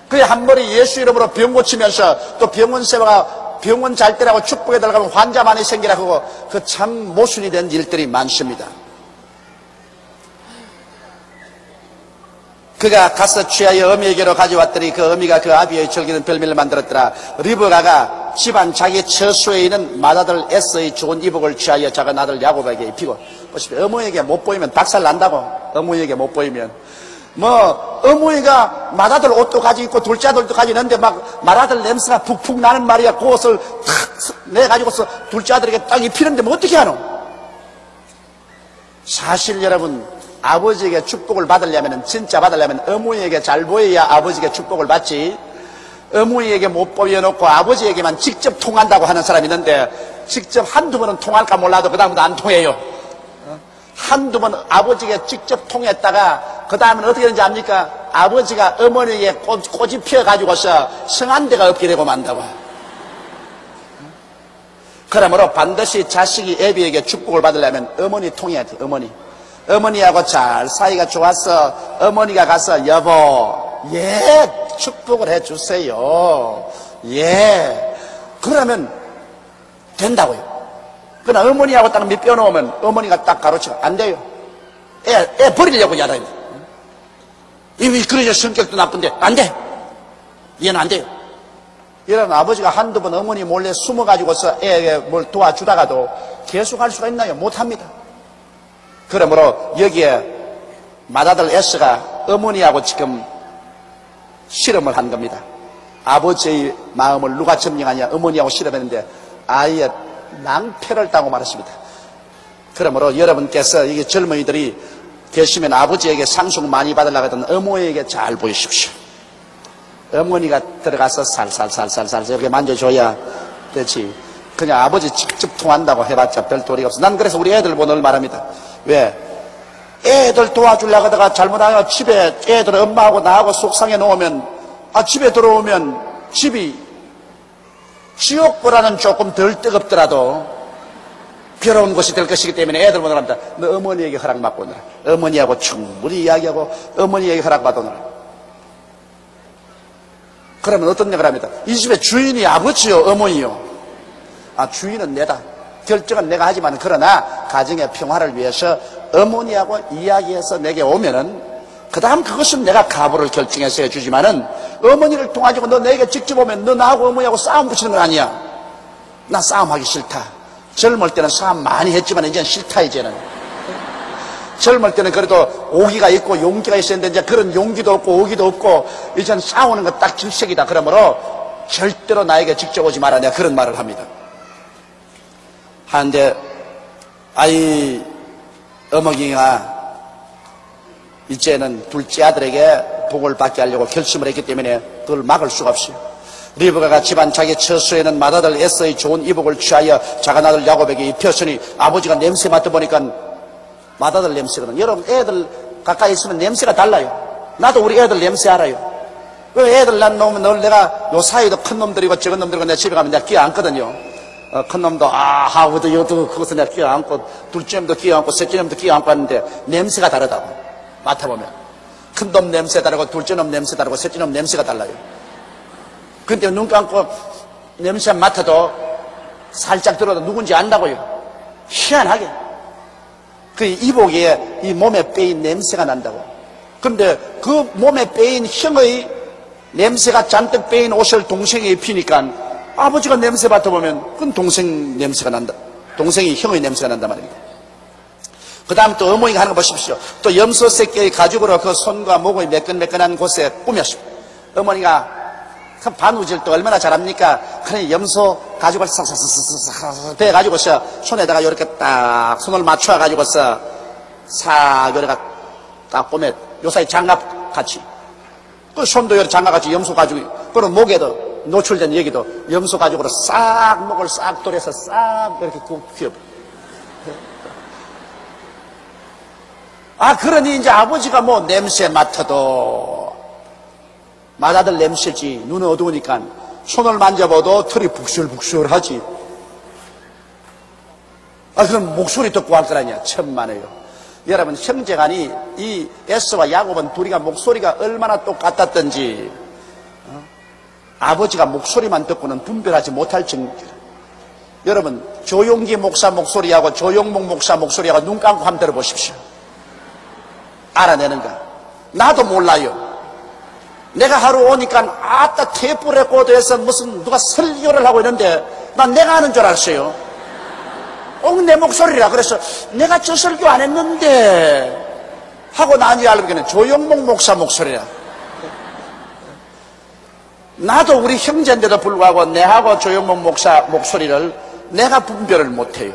그래 한 번에 예수 이름으로 병 고치면서 또 병원 세화가 병원 잘 때라고 축복해달라고 하면 환자 많이 생기라 하고 그 참 모순이 된 일들이 많습니다. 그가 가서 취하여 어미에게로 가져왔더니 그 어미가 그 아비의 절기는 별미를 만들었더라. 리브가가 집안 자기 처소에 있는 맏아들 에서의 좋은 이복을 취하여 작은 아들 야곱에게 입히고 보십시오. 어머니에게 못 보이면 박살 난다고. 어머니에게 못 보이면 뭐 어머니가 맏아들 옷도 가지고 있고 둘째 아들도 가지고 있는데 막 맏아들 냄새가 푹푹 나는 말이야. 그 옷을 탁 내가지고서 둘째 아들에게 딱 입히는데 뭐 어떻게 하노? 사실 여러분 아버지에게 축복을 받으려면 진짜 받으려면 어머니에게 잘 보여야 아버지에게 축복을 받지. 어머니에게 못 보여놓고 아버지에게만 직접 통한다고 하는 사람이 있는데 직접 한두 번은 통할까 몰라도 그 다음부터 안 통해요. 한두 번 아버지에게 직접 통했다가 그 다음은 어떻게 되는지 압니까? 아버지가 어머니에게 꽃이 피어가지고서 성한 데가 없게 되고 만다고. 그러므로 반드시 자식이 애비에게 축복을 받으려면 어머니 통해야 돼. 어머니하고 잘 사이가 좋았어. 어머니가 가서 여보 예 축복을 해주세요. 예 그러면 된다고요. 그러나 어머니하고 딱 밑뼈 놓으면 어머니가 딱 가로쳐 안 돼요. 애 버리려고 야단이. 이미 그러죠. 성격도 나쁜데 안 돼. 얘는 안 돼요. 이런 아버지가 한두 번 어머니 몰래 숨어가지고서 애에게 뭘 도와주다가도 계속 할 수가 있나요? 못합니다. 그러므로 여기에 맏아들 에스가 어머니하고 지금 실험을 한 겁니다. 아버지의 마음을 누가 점령하냐? 어머니하고 실험했는데 아이의 낭패를 따고 말았습니다. 그러므로 여러분께서 이게 젊은이들이 계시면 아버지에게 상속 많이 받으려고 하던 어머니에게 잘 보이십시오. 어머니가 들어가서 살살살살살 이렇게 만져줘야 되지. 그냥 아버지 직접 통한다고 해봤자 별 도리가 없어. 난 그래서 우리 애들 보는 걸 말합니다. 왜? 애들 도와주려고 하다가 잘못하면 집에 애들 엄마하고 나하고 속상해 놓으면 집에 들어오면 집이 지옥보다는 조금 덜 뜨겁더라도 괴로운 곳이 될 것이기 때문에 애들 보는 겁니다. 너 어머니에게 허락받고 오너라. 어머니하고 충분히 이야기하고 어머니에게 허락받아 오너라. 그러면 어떤 얘기를 합니다. 이 집의 주인이 아버지요 어머니요? 주인은 내다. 결정은 내가 하지만 그러나 가정의 평화를 위해서 어머니하고 이야기해서 내게 오면은 그 다음 그것은 내가 가부를 결정해서 해주지만은 어머니를 통하지고 너 내게 직접 오면 너 나하고 어머니하고 싸움 붙이는 건 아니야. 나 싸움하기 싫다. 젊을 때는 싸움 많이 했지만 이제는 싫다. 이제는 젊을 때는 그래도 오기가 있고 용기가 있었는데 이제 그런 용기도 없고 오기도 없고 이제는 싸우는 거 딱 질색이다. 그러므로 절대로 나에게 직접 오지 마라. 내가 그런 말을 합니다. 하는데 어머니가 이제는 둘째 아들에게 복을 받게 하려고 결심을 했기 때문에 그걸 막을 수가 없어요. 리브가가 집안 자기 처소에는 맏아들 에서의 좋은 이복을 취하여 작은 아들 야곱에게 입혔으니 아버지가 냄새 맡아보니까 맏아들 냄새거든. 여러분 애들 가까이 있으면 냄새가 달라요. 나도 우리 애들 냄새 알아요. 그 애들 난 놓으면 늘 내가 요 사이도 큰 놈들이고 적은 놈들이고 내가 집에 가면 내가 끼어 앉거든요. 큰 놈도 하우도 여도 그것을 내가 끼어 앉고 둘째 놈도 끼어 앉고 셋째 놈도 끼어 앉고 하는데 냄새가 다르다고. 맡아보면 큰 놈 냄새 다르고 둘째 놈 냄새 다르고 셋째 놈 냄새가 달라요. 근데 눈 감고 냄새 맡아도 살짝 들어도 누군지 안다고요. 희한하게 그 이복에 이 몸에 빼인 냄새가 난다고. 근데 그 몸에 빼인 형의 냄새가 잔뜩 빼인 옷을 동생이 입히니까 아버지가 냄새 맡아보면 그건 동생 냄새가 난다. 동생이 형의 냄새가 난단 말입니다. 그 다음 또 어머니가 하는 거 보십시오. 또 염소 새끼의 가죽으로 그 손과 목의 매끈매끈한 곳에 꾸몄습니다. 어머니가 그 바느질 또 얼마나 잘합니까? 그러니 염소 가죽을 싹싹싹싹 대가지고서 손에다가 이렇게 딱 손을 맞춰가지고서 싹 이렇게 딱 꾸며 요사이 장갑 같이 그 손도 여러 장갑같이 염소 가죽이 그리고 목에도 노출된 여기도 염소 가죽으로 싹 목을 싹 돌려서 싹 이렇게 굽혀. 그러니 이제 아버지가 뭐 냄새 맡아도 맏아들 냄새지. 눈은 어두우니까 손을 만져봐도 털이 북술북술하지. 그럼 목소리 듣고 할 거 아니야. 천만에요. 여러분 형제간이 이 에서와 야곱은 둘이가 목소리가 얼마나 똑같았던지 아버지가 목소리만 듣고는 분별하지 못할 정도입니다. 여러분 조용기 목사 목소리하고 조용목 목사 목소리하고 눈 감고 한번 들어보십시오. 알아내는가? 나도 몰라요. 내가 하루 오니까 아따 테이프 레코더에서 무슨 누가 설교를 하고 있는데 난 내가 하는 줄 알았어요. 내 목소리라. 그래서 내가 저 설교 안 했는데 하고 나니 알고 보니까 조용목 목사 목소리라. 나도 우리 형제인데도 불구하고 내하고 조용목 목사 목소리를 내가 분별을 못해요.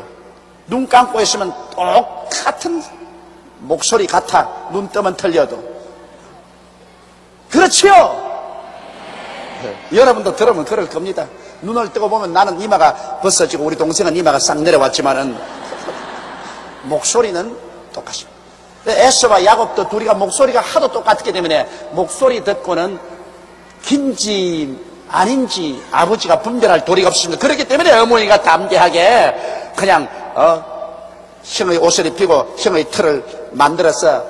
눈 감고 있으면 똑같은 목소리 같아. 눈 뜨면 틀려도. 그렇지요? 여러분도 들으면 그럴 겁니다. 눈을 뜨고 보면 나는 이마가 벗어지고 우리 동생은 이마가 싹 내려왔지만은 목소리는 똑같습니다. 에서와 야곱도 둘이가 목소리가 하도 똑같기 때문에 목소리 듣고는 긴지 아닌지 아버지가 분별할 도리가 없습니다. 그렇기 때문에 어머니가 담대하게 그냥 형의 옷을 입히고 형의 틀을 만들어서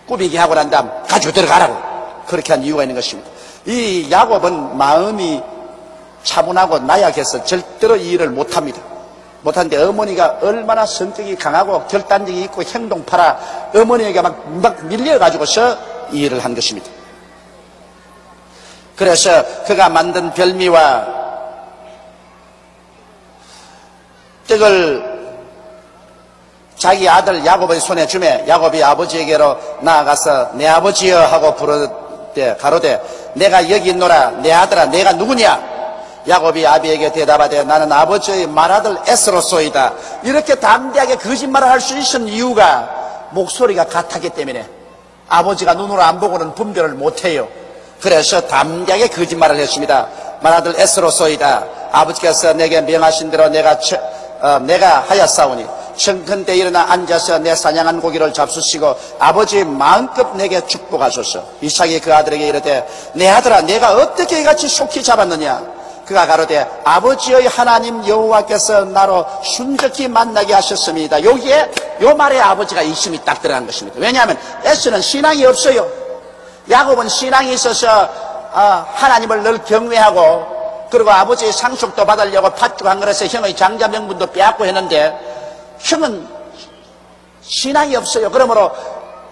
꾸미게 하고 난 다음 가지고 들어가라고 그렇게 한 이유가 있는 것입니다. 이 야곱은 마음이 차분하고 나약해서 절대로 이 일을 못합니다. 못하는데 어머니가 얼마나 성격이 강하고 결단력이 있고 행동파라 어머니에게 막 밀려가지고서 이 일을 한 것입니다. 그래서 그가 만든 별미와 떡을 자기 아들 야곱의 손에 주매 야곱이 아버지에게로 나아가서 내 아버지여 하고 부르되 가로되 내가 여기 있노라. 내 아들아 내가 누구냐? 야곱이 아비에게 대답하되 나는 아버지의 맏아들 에스로소이다. 이렇게 담대하게 거짓말을 할 수 있는 이유가 목소리가 같았기 때문에 아버지가 눈으로 안 보고는 분별을 못해요. 그래서 담대하게 거짓말을 했습니다. 맏아들 에스로소이다. 아버지께서 내게 명하신 대로 내가 하였사오니 청컨대 일어나 앉아서 내 사냥한 고기를 잡수시고 아버지 마음껏 내게 축복하소서. 이삭이 그 아들에게 이르되 내 아들아 내가 어떻게 이같이 속히 잡았느냐? 그가 가로되 아버지의 하나님 여호와께서 나로 순적히 만나게 하셨습니다. 여기에 요 말에 아버지가 이심이 딱 들어간 것입니다. 왜냐하면 에스는 신앙이 없어요. 야곱은 신앙이 있어서 하나님을 늘 경외하고 그리고 아버지의 상속도 받으려고 팥죽 한 그릇에 형의 장자 명분도 빼앗고 했는데 형은 신앙이 없어요. 그러므로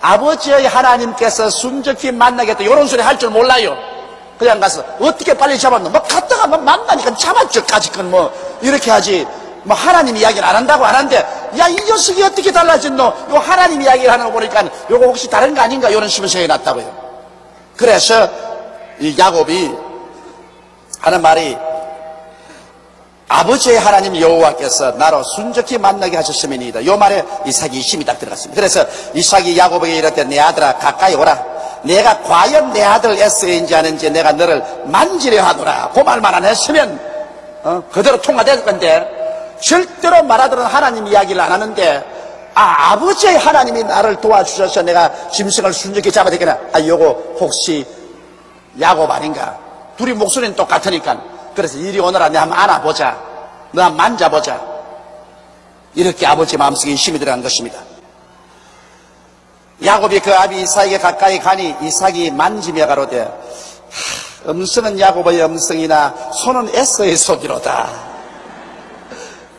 아버지의 하나님께서 순적히 만나겠다 이런 소리 할 줄 몰라요. 그냥 가서 어떻게 빨리 잡았노? 뭐 갔다가 뭐 만나니까 잡았죠까지 건 뭐 이렇게 하지. 뭐 하나님 이야기를 안 한다고 안 하는데 야 이 녀석이 어떻게 달라졌노? 요 하나님 이야기를 하는 거 보니까 요거 혹시 다른 거 아닌가? 이런 식으로 생각이 났다고요. 그래서 이 야곱이 하는 말이 아버지의 하나님 여호와께서 나로 순적히 만나게 하셨음이니이다. 요 말에 이삭이 이심이 딱 들어갔습니다. 그래서 이삭이 야곱에게 이르되 내 아들아 가까이 오라. 내가 과연 내 아들 에서인지 아는지 내가 너를 만지려 하노라. 그 말만 안 했으면 그대로 통과될 건데 절대로 맏아들은 하나님 이야기를 안 하는데 아버지의 하나님이 나를 도와주셔서 내가 짐승을 순적히 잡아야 되겠나? 요거 혹시 야곱 아닌가? 둘이 목소리는 똑같으니까. 그래서 이리 오너라. 내가 한번 안아보자. 너 한번 만져보자. 이렇게 아버지 마음속에 힘이 들어간 것입니다. 야곱이 그 아비 이삭에게 가까이 가니 이삭이 만지며 가로되 음성은 야곱의 음성이나 손은 에서의 손이로다.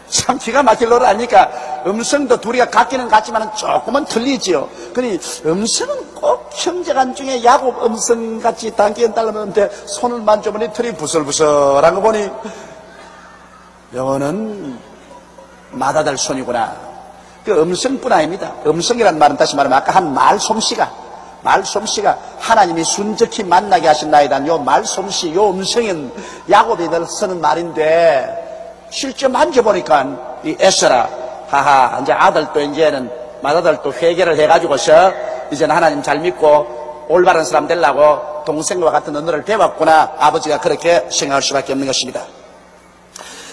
참 기가 막힐 노래 아닙니까? 음성도 둘이가 같기는 같지만 조금은 틀리지요. 그러니 음성은 꼭 형제간 중에 야곱 음성같이 단기는 달라는데 손을 만져보니 털이 부슬부슬한 거 보니 영어는 마다달 손이구나. 그 음성뿐 아닙니다. 음성이란 말은 다시 말하면 아까 한 말솜씨가 하나님이 순적히 만나게 하신나이다. 요 말솜씨, 요 음성은 야곱이 늘 쓰는 말인데 실제 만져보니까 이 에서라 하하 이제 아들도 이제는 맏아들도 회개를 해가지고서 이제는 하나님 잘 믿고 올바른 사람 되려고 동생과 같은 언어를 배웠구나. 아버지가 그렇게 생각할 수밖에 없는 것입니다.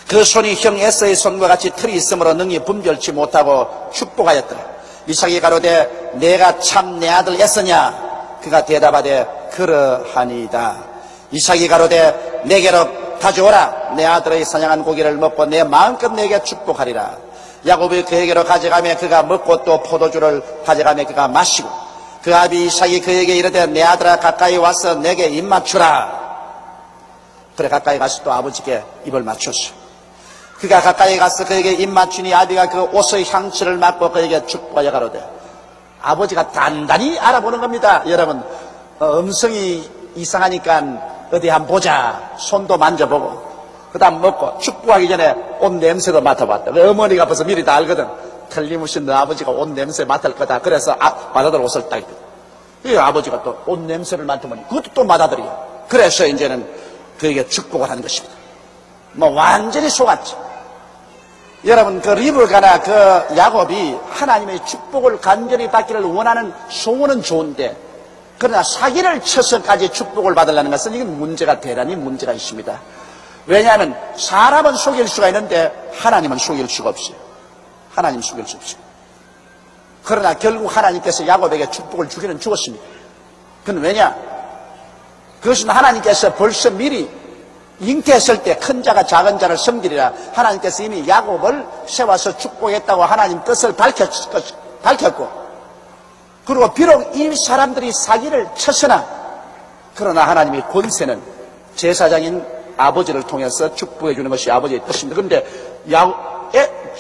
그 손이 형 에서의 손과 같이 털이 있으므로 능히 분별치 못하고 축복하였더라. 이삭이 가로되 내가 참 내 아들 에서냐? 그가 대답하되 그러하니이다. 이삭이 가로되 내게로 가져오라. 내 아들의 사냥한 고기를 먹고 내 마음껏 내게 축복하리라. 야곱이 그에게로 가져가며 그가 먹고 또 포도주를 가져가며 그가 마시고 그 아비 이삭이 그에게 이르되 내 아들아 가까이 와서 내게 입 맞추라. 그래 가까이 가서 또 아버지께 입을 맞췄어. 그가 가까이 가서 그에게 입 맞추니 아비가 그 옷의 향취를 맡고 그에게 축복하여 가로되 아버지가 단단히 알아보는 겁니다. 여러분 음성이 이상하니까 어디 한번 보자. 손도 만져보고 그 다음 먹고 축복하기 전에 옷 냄새도 맡아봤다. 어머니가 벌써 미리 다 알거든. 틀림없이 너 아버지가 옷 냄새 맡을 거다. 그래서 맏아들 옷을 딱 입거든. 이 아버지가 또 옷 냄새를 맡으면 그것도 또 맏아들이야. 그래서 이제는 그에게 축복을 하는 것입니다. 뭐 완전히 속았죠. 여러분 그 리브가나 그 야곱이 하나님의 축복을 간절히 받기를 원하는 소원은 좋은데 그러나 사기를 쳐서까지 축복을 받으려는 것은 이건 문제가 대단히 문제가 있습니다. 왜냐하면 사람은 속일 수가 있는데 하나님은 속일 수가 없어요. 하나님 속일 수 없어요. 그러나 결국 하나님께서 야곱에게 축복을 주기는 주었습니다. 그건 왜냐? 그것은 하나님께서 벌써 미리 잉태했을 때 큰 자가 작은 자를 섬기리라. 하나님께서 이미 야곱을 세워서 축복했다고 하나님 뜻을 밝혔고 그리고 비록 이 사람들이 사기를 쳤으나 그러나 하나님의 권세는 제사장인 아버지를 통해서 축복해 주는 것이 아버지의 뜻입니다. 그런데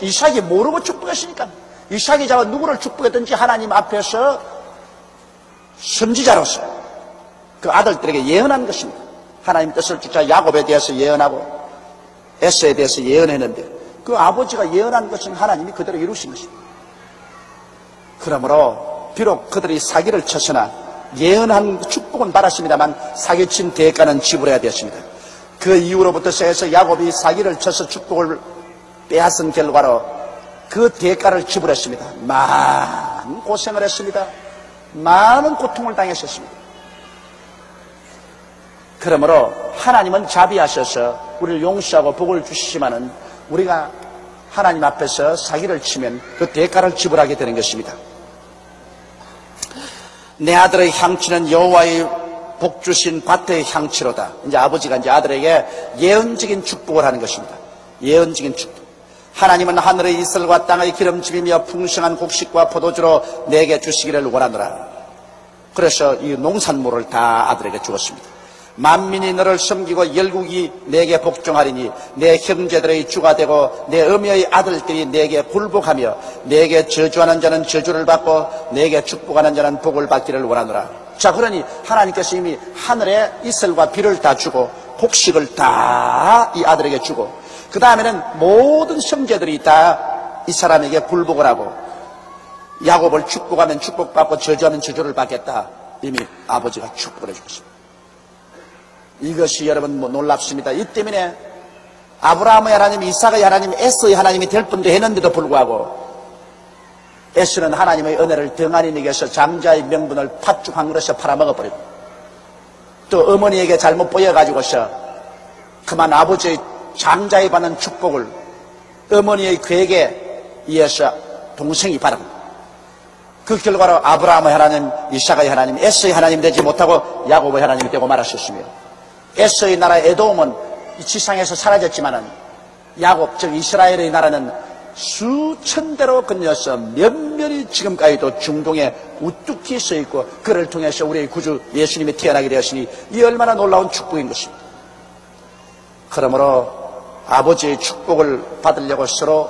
이삭이 모르고 축복했으니까 이삭이 자가 누구를 축복했든지 하나님 앞에서 선지자로서 그 아들들에게 예언한 것입니다. 하나님 뜻을 쫓아 야곱에 대해서 예언하고 에서에 대해서 예언했는데 그 아버지가 예언한 것은 하나님이 그대로 이루신 것입니다. 그러므로 비록 그들이 사기를 쳤으나 예언한 축복은 받았습니다만 사기친 대가는 지불해야 되었습니다. 그 이후로부터 시작해서 야곱이 사기를 쳐서 축복을 빼앗은 결과로 그 대가를 지불했습니다. 많은 고생을 했습니다. 많은 고통을 당했었습니다. 그러므로 하나님은 자비하셔서 우리를 용서하고 복을 주시지만은 우리가 하나님 앞에서 사기를 치면 그 대가를 지불하게 되는 것입니다. 내 아들의 향취는 여호와의 복 주신 밭의 향취로다. 이제 아버지가 이제 아들에게 예언적인 축복을 하는 것입니다. 예언적인 축복. 하나님은 하늘의 이슬과 땅의 기름짐이며 풍성한 곡식과 포도주로 내게 주시기를 원하노라. 그래서 이 농산물을 다 아들에게 주었습니다. 만민이 너를 섬기고 열국이 내게 복종하리니 내 형제들의 주가 되고 내 어미의 아들들이 내게 굴복하며 내게 저주하는 자는 저주를 받고 내게 축복하는 자는 복을 받기를 원하노라. 자, 그러니 하나님께서 이미 하늘에 이슬과 비를 다 주고 곡식을 다 이 아들에게 주고 그 다음에는 모든 형제들이 다 이 사람에게 굴복을 하고 야곱을 축복하면 축복받고 저주하면 저주를 받겠다. 이미 아버지가 축복을 해주셨습니다. 이것이 여러분 놀랍습니다. 이 때문에 아브라함의 하나님, 이삭의 하나님, 에서의 하나님이 될 뻔도 했는데도 불구하고 에서는 하나님의 은혜를 등한히 이겨서 장자의 명분을 팥죽 한 그릇에 팔아먹어버리고 또 어머니에게 잘못 보여가지고서 그만 아버지의 장자에 받는 축복을 어머니의 계획에 의해서 동생이 바랍니다. 그 결과로 아브라함의 하나님, 이삭의 하나님, 에서의 하나님 되지 못하고 야곱의 하나님이 되고 말았었으며, 에서의 나라 에돔은 이 지상에서 사라졌지만은 야곱 즉 이스라엘의 나라는 수천 대로 건너서 면면이 지금까지도 중동에 우뚝히 서 있고, 그를 통해서 우리의 구주 예수님이 태어나게 되었으니 이 얼마나 놀라운 축복인 것입니다. 그러므로 아버지의 축복을 받으려고 서로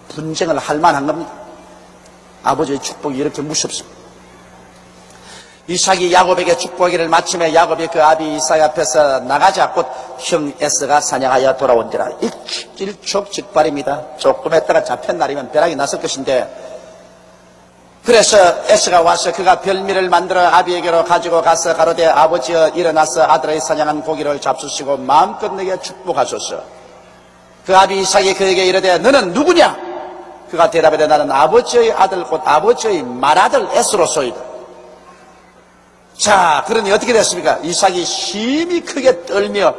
분쟁을 할 만한 겁니다. 아버지의 축복이 이렇게 무섭습니다. 이삭이 야곱에게 축복하기를 마침에 야곱이 그 아비 이삭 앞에서 나가자 곧 형 에서가 사냥하여 돌아온지라. 일촉즉발입니다. 조금 했다가 잡힌 날이면 벼락이 났을 것인데, 그래서 에서가 와서 그가 별미를 만들어 아비에게로 가지고 가서 가로되 아버지여 일어나서 아들의 사냥한 고기를 잡수시고 마음껏 내게 축복하소서. 그 아비 이삭이 그에게 이르되 너는 누구냐? 그가 대답하되 나는 아버지의 아들 곧 아버지의 맏아들 에서로소이다. 자, 그러니 어떻게 됐습니까? 이삭이 심히 크게 떨며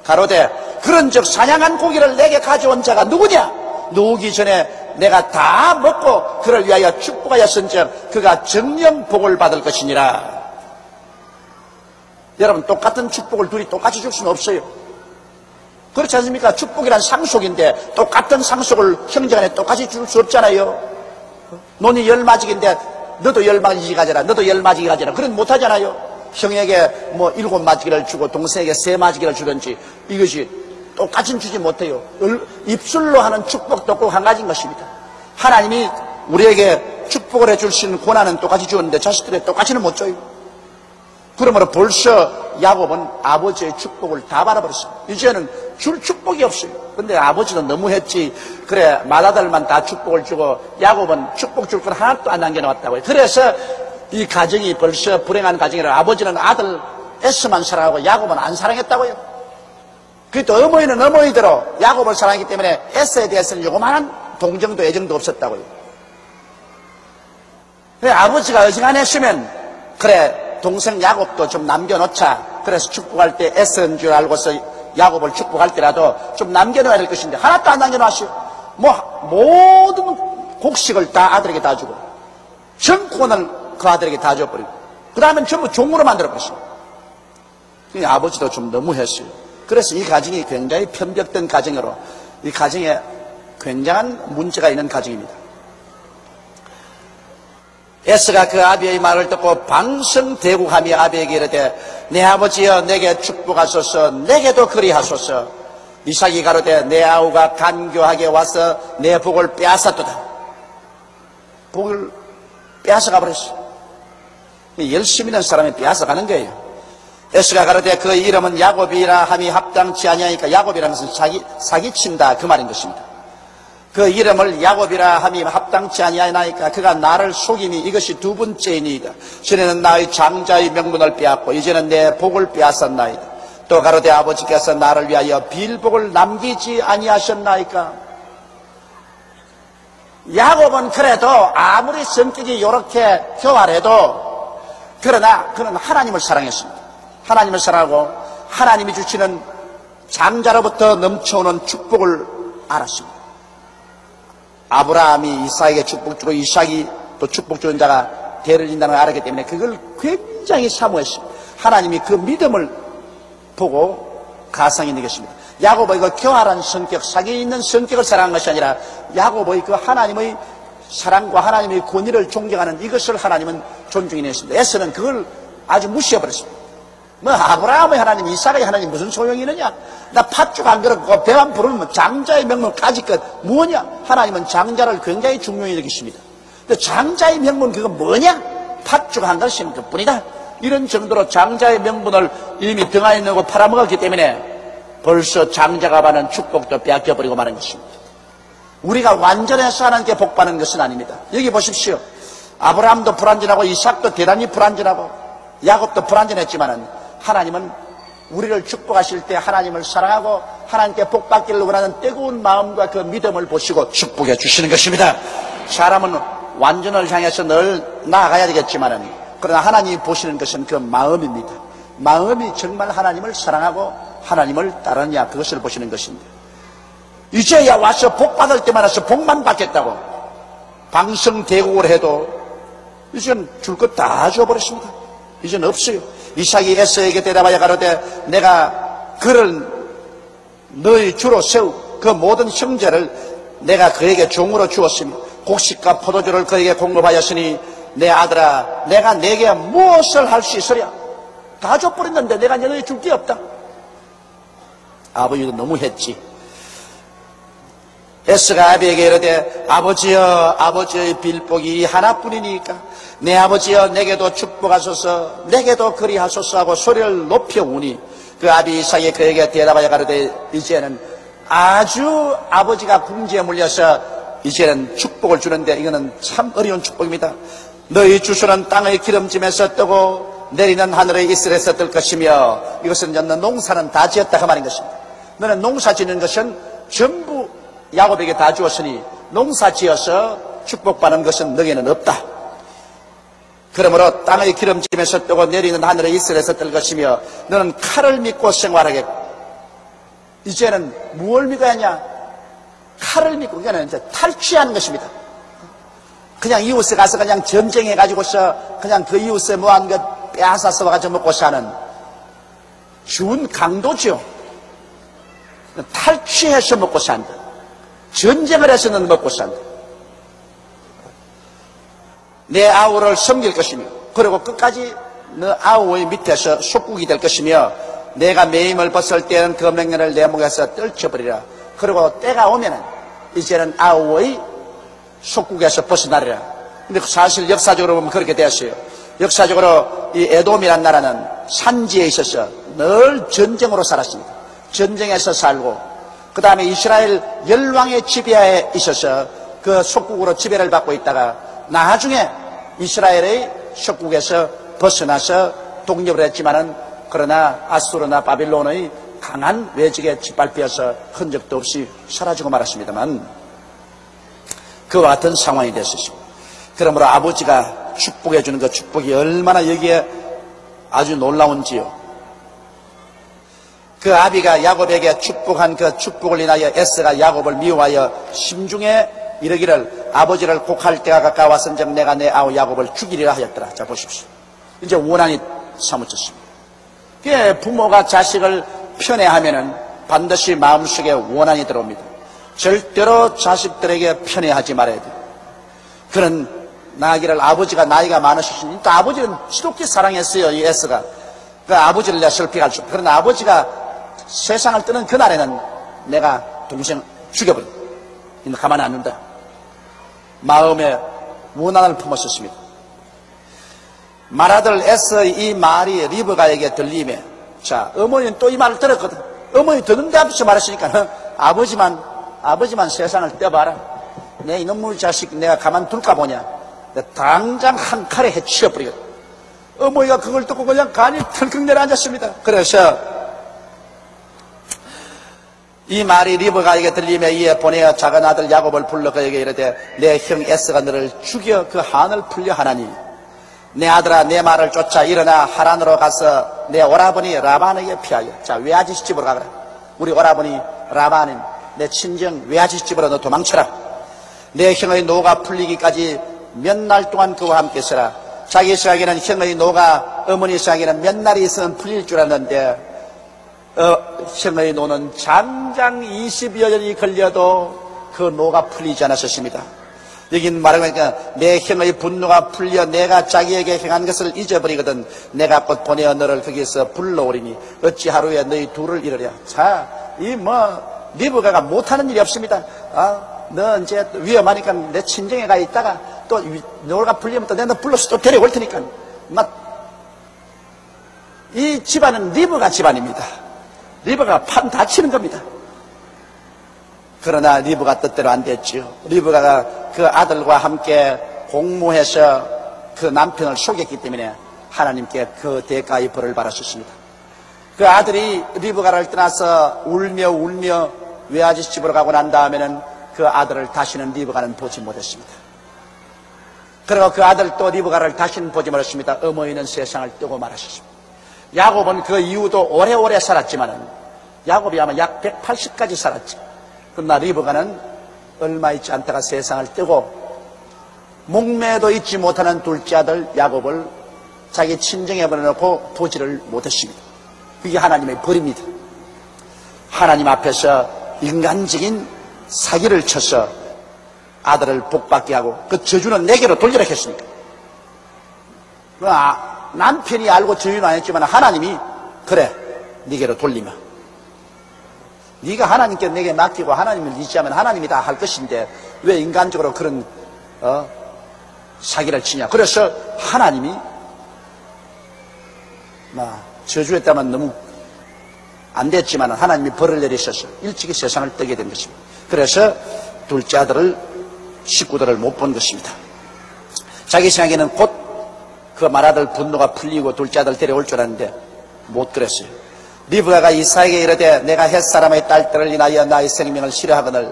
가로되 그런즉 사냥한 고기를 내게 가져온 자가 누구냐? 누우기 전에 내가 다 먹고 그를 위하여 축복하였은즉 그가 정령 복을 받을 것이니라. 여러분, 똑같은 축복을 둘이 똑같이 줄 수는 없어요. 그렇지 않습니까? 축복이란 상속인데 똑같은 상속을 형제간에 똑같이 줄 수 없잖아요. 논이 10마지기인데 너도 10마지기 가져라, 너도 10마지기 가져라, 그런 못하잖아요. 형에게 뭐 7마지기를 주고 동생에게 3마지기를 주든지 이것이 똑같이 주지 못해요. 입술로 하는 축복도 꼭 한 가지인 것입니다. 하나님이 우리에게 축복을 해줄 수 있는 권한은 똑같이 주었는데 자식들에게 똑같이는 못 줘요. 그러므로 벌써 야곱은 아버지의 축복을 다 받아버렸어요. 이제는 줄 축복이 없어요. 근데 아버지도 너무했지. 그래, 맏아들만 다 축복을 주고 야곱은 축복 줄 건 하나도 안 남겨놓았다고요. 그래서 이 가정이 벌써 불행한 가정이라 아버지는 아들 에서만 사랑하고 야곱은 안 사랑했다고요. 그게 또 어머니는 어머니대로 야곱을 사랑하기 때문에 에서에 대해서는 요만한 동정도 애정도 없었다고요. 그래, 아버지가 어지간했으면 그래, 동생 야곱도 좀 남겨놓자. 그래서 축복할 때 에서인 줄 알고서 야곱을 축복할 때라도 좀 남겨놔야 될 것인데 하나도 안 남겨놨어요. 모든 곡식을 다 아들에게 다 주고 정권을 그 아들에게 다 줘버리고 그 다음엔 전부 종으로 만들어버렸어요. 아버지도 좀 너무했어요. 그래서 이 가정이 굉장히 편벽된 가정으로 이 가정에 굉장한 문제가 있는 가정입니다. 에서가 그 아비의 말을 듣고 방성대국하며 아비에게 이르되 내 아버지여 내게 축복하소서, 내게도 그리하소서. 이삭이 가로되 내 아우가 간교하게 와서 내 복을 빼앗았도다. 복을 빼앗아가 버렸어. 열심히 있는 사람이 빼앗아가는 거예요. 에서가 가로되 그 이름은 야곱이라 함이 합당치 아니하니까, 야곱이라는 것은 사기친다 그 말인 것입니다. 그 이름을 야곱이라 함이 합당치 아니하나이까 그가 나를 속이니 이것이 두 번째이니이다. 전에는 나의 장자의 명분을 빼앗고 이제는 내 복을 빼앗았나이다. 또 가로되 아버지께서 나를 위하여 빌복을 남기지 아니하셨나이까. 야곱은 그래도 아무리 성격이 이렇게 교활해도 그러나 그는 하나님을 사랑했습니다. 하나님을 사랑하고 하나님이 주시는 장자로부터 넘쳐오는 축복을 알았습니다. 아브라함이 이삭에게 축복 주고 이삭이 또 축복 주는 자가 대를 인다는 걸 알았기 때문에 그걸 굉장히 사모했습니다. 하나님이 그 믿음을 보고 가상이 있는 것입니다. 야곱의 그 교활한 성격, 사기 있는 성격을 사랑한 것이 아니라 야곱의 그 하나님의 사랑과 하나님의 권위를 존경하는 이것을 하나님은 존중해 냈습니다. 에서는 그걸 아주 무시해버렸습니다. 뭐 아브라함의 하나님, 이삭의 하나님 무슨 소용이 있느냐? 나 팥죽 안 그렇고 배만 부르면 장자의 명문까지 것 뭐냐? 하나님은 장자를 굉장히 중요히 여기십니다. 근데 장자의 명문 그거 뭐냐? 팥죽 한 그릇 심은 것뿐이다. 이런 정도로 장자의 명분을 이미 등한에 넣고 팔아먹었기 때문에 벌써 장자가 받는 축복도 빼앗겨버리고 마는 것입니다. 우리가 완전해서 하나님께 복 받는 것은 아닙니다. 여기 보십시오. 아브라함도 불완전하고 이삭도 대단히 불완전하고 야곱도 불완전했지만은 하나님은 우리를 축복하실 때 하나님을 사랑하고 하나님께 복 받기를 원하는 뜨거운 마음과 그 믿음을 보시고 축복해 주시는 것입니다. 사람은 완전을 향해서 늘 나아가야 되겠지만은 그러나 하나님이 보시는 것은 그 마음입니다. 마음이 정말 하나님을 사랑하고 하나님을 따르냐 그것을 보시는 것입니다. 이제야 와서 복 받을 때만 와서 복만 받겠다고 방성대국을 해도 이제는 줄 것 다 줘버렸습니다. 이제는 없어요. 이삭이 에서에게 대답하여 가로되 내가 그를 너희 주로 세우 그 모든 형제를 내가 그에게 종으로 주었으며 곡식과 포도주를 그에게 공급하였으니 내 아들아 내가 내게 무엇을 할 수 있으랴. 다 줘버렸는데 내가 너희 줄 게 없다. 아버지도 너무했지. 에스가 아비에게 이르되 아버지여 아버지의 빌복이 하나뿐이니까 내 아버지여 내게도 축복하소서 내게도 그리하소서 하고 소리를 높여 우니 그 아비 이삭이 그에게 대답하여 가로되 이제는 아주 아버지가 궁지에 물려서 이제는 축복을 주는데 이거는 참 어려운 축복입니다. 너희 주소는 땅의 기름짐에서 뜨고 내리는 하늘의 이슬에서 뜰 것이며 이것은 너는 농사는 다 지었다 그 말인 것입니다. 너는 농사 짓는 것은 전부 야곱에게 다 주었으니 농사 지어서 축복받는 것은 너에게는 없다. 그러므로 땅의 기름짐에서 뜨고 내리는 하늘의 이슬에서 뜰 것이며 너는 칼을 믿고 생활하겠고 이제는 무엇을 믿어야 하냐? 칼을 믿고 그냥 이제 탈취하는 것입니다. 그냥 이웃에 가서 그냥 전쟁해가지고서 그냥 그 이웃에 뭐한 것 빼앗아서 와가지고 먹고 사는 준 강도죠. 탈취해서 먹고 산다. 전쟁을 해서는 먹고 산다. 내 아우를 섬길 것이며 그리고 끝까지 너 아우의 밑에서 속국이 될 것이며 내가 매임을 벗을 때는 그 명령을 내 목에서 떨쳐버리라. 그리고 때가 오면은 이제는 아우의 속국에서 벗어나리라. 근데 사실 역사적으로 보면 그렇게 되었어요. 역사적으로 이 에돔이라는 나라는 산지에 있어서 늘 전쟁으로 살았습니다. 전쟁에서 살고 그 다음에 이스라엘 열왕의 지배하에 있어서 그 속국으로 지배를 받고 있다가 나중에 이스라엘의 속국에서 벗어나서 독립을 했지만은 그러나 아수르나 바빌론의 강한 외적에 짓밟혀서 흔적도 없이 사라지고 말았습니다만 그와 같은 상황이 됐었습니다. 그러므로 아버지가 축복해 주는 그 축복이 얼마나 여기에 아주 놀라운지요. 그 아비가 야곱에게 축복한 그 축복을 인하여 에서가 야곱을 미워하여 심중에 이르기를 아버지를 곡할 때가 가까웠은즉 내가 내 아우 야곱을 죽이리라 하였더라. 자 보십시오. 이제 원한이 사무쳤습니다. 부모가 자식을 편애하면은 반드시 마음속에 원한이 들어옵니다. 절대로 자식들에게 편애하지 말아야 돼요. 그런 나기를 아버지가 나이가 많으셨으니 또 아버지는 지독히 사랑했어요. 이 에서가. 그 아버지를 내가 설득할 수 없다. 그러나 아버지가 세상을 뜨는 그날에는 내가 동생 죽여버려. 가만 안 둔다. 마음에 원한을 품었었습니다. 말아들 에서의 이 말이 리브가에게 들리며 자 어머니는 또 이 말을 들었거든. 어머니 듣는데 앞에서 말했으니까 아버지만 세상을 떼봐라. 내 이놈의 자식 내가 가만둘까 보냐. 당장 한 칼에 해치워버리거든. 어머니가 그걸 듣고 그냥 간이 털컥 내려앉았습니다. 그래서 이 말이 리브가에게 들리며 이에 보내어 작은 아들 야곱을 불러 그에게 이르되 내 형 에서가 너를 죽여 그 한을 풀려 하나니 내 아들아 내 말을 쫓아 일어나 하란으로 가서 내 오라버니 라반에게 피하여 자 외아저씨 집으로 가거라. 우리 오라버니 라반인 내 친정 외아저씨 집으로 너 도망쳐라. 내 형의 노가 풀리기까지 몇 날 동안 그와 함께 있어라. 자기 생각에는 형의 노가 어머니 생각에는 몇 날이 있으면 풀릴 줄 알았는데 형의 노는 장장 20여 년이 걸려도 그 노가 풀리지 않았었습니다. 여긴 말하니까 내 형의 분노가 풀려 내가 자기에게 행한 것을 잊어버리거든 내가 곧 보내어 너를 거기서 불러오리니 어찌 하루에 너희 둘을 이르랴. 자, 리브가가 못하는 일이 없습니다. 너 이제 위험하니까 내 친정에 가 있다가 또 노가 풀리면 또 내가 너 불러서 또 데려올 테니까 이 집안은 리브가 집안입니다. 리브가가 판 다치는 겁니다. 그러나 리브가 뜻대로 안 됐죠. 리브가가 그 아들과 함께 공모해서 그 남편을 속였기 때문에 하나님께 그 대가의 벌을 받았었습니다. 그 아들이 리브가를 떠나서 울며 외아저씨 집으로 가고 난 다음에는 그 아들을 다시는 리브가는 보지 못했습니다. 그리고 그 아들 또 리브가를 다시는 보지 못했습니다. 어머니는 세상을 뜨고 말하셨습니다. 야곱은 그 이후도 오래오래 살았지만은 야곱이 아마 약 180까지 살았지. 그러나 리브가는 얼마 있지 않다가 세상을 뜨고 목매도 잊지 못하는 둘째 아들 야곱을 자기 친정에 보내놓고 보지를 못했습니다. 그게 하나님의 벌입니다. 하나님 앞에서 인간적인 사기를 쳐서 아들을 복받게 하고 그 저주는 내게로 돌리라 했으니까. 남편이 알고 저주는 안 했지만 하나님이 그래 네게로 돌리마. 네가 하나님께 내게 맡기고 하나님을 의지하면 하나님이 다 할 것인데 왜 인간적으로 그런 사기를 치냐. 그래서 하나님이 저주했다면 너무 안 됐지만 하나님이 벌을 내리셔서 일찍이 세상을 뜨게 된 것입니다. 그래서 둘째 아들을 식구들을 못 본 것입니다. 자기 생각에는 곧 그 맏아들 분노가 풀리고 둘째 아들 데려올 줄 알았는데 못 그랬어요. 리브가가 이삭에게 이르되 내가 햇사람의 딸들을 인하여 나의 생명을 싫어하거늘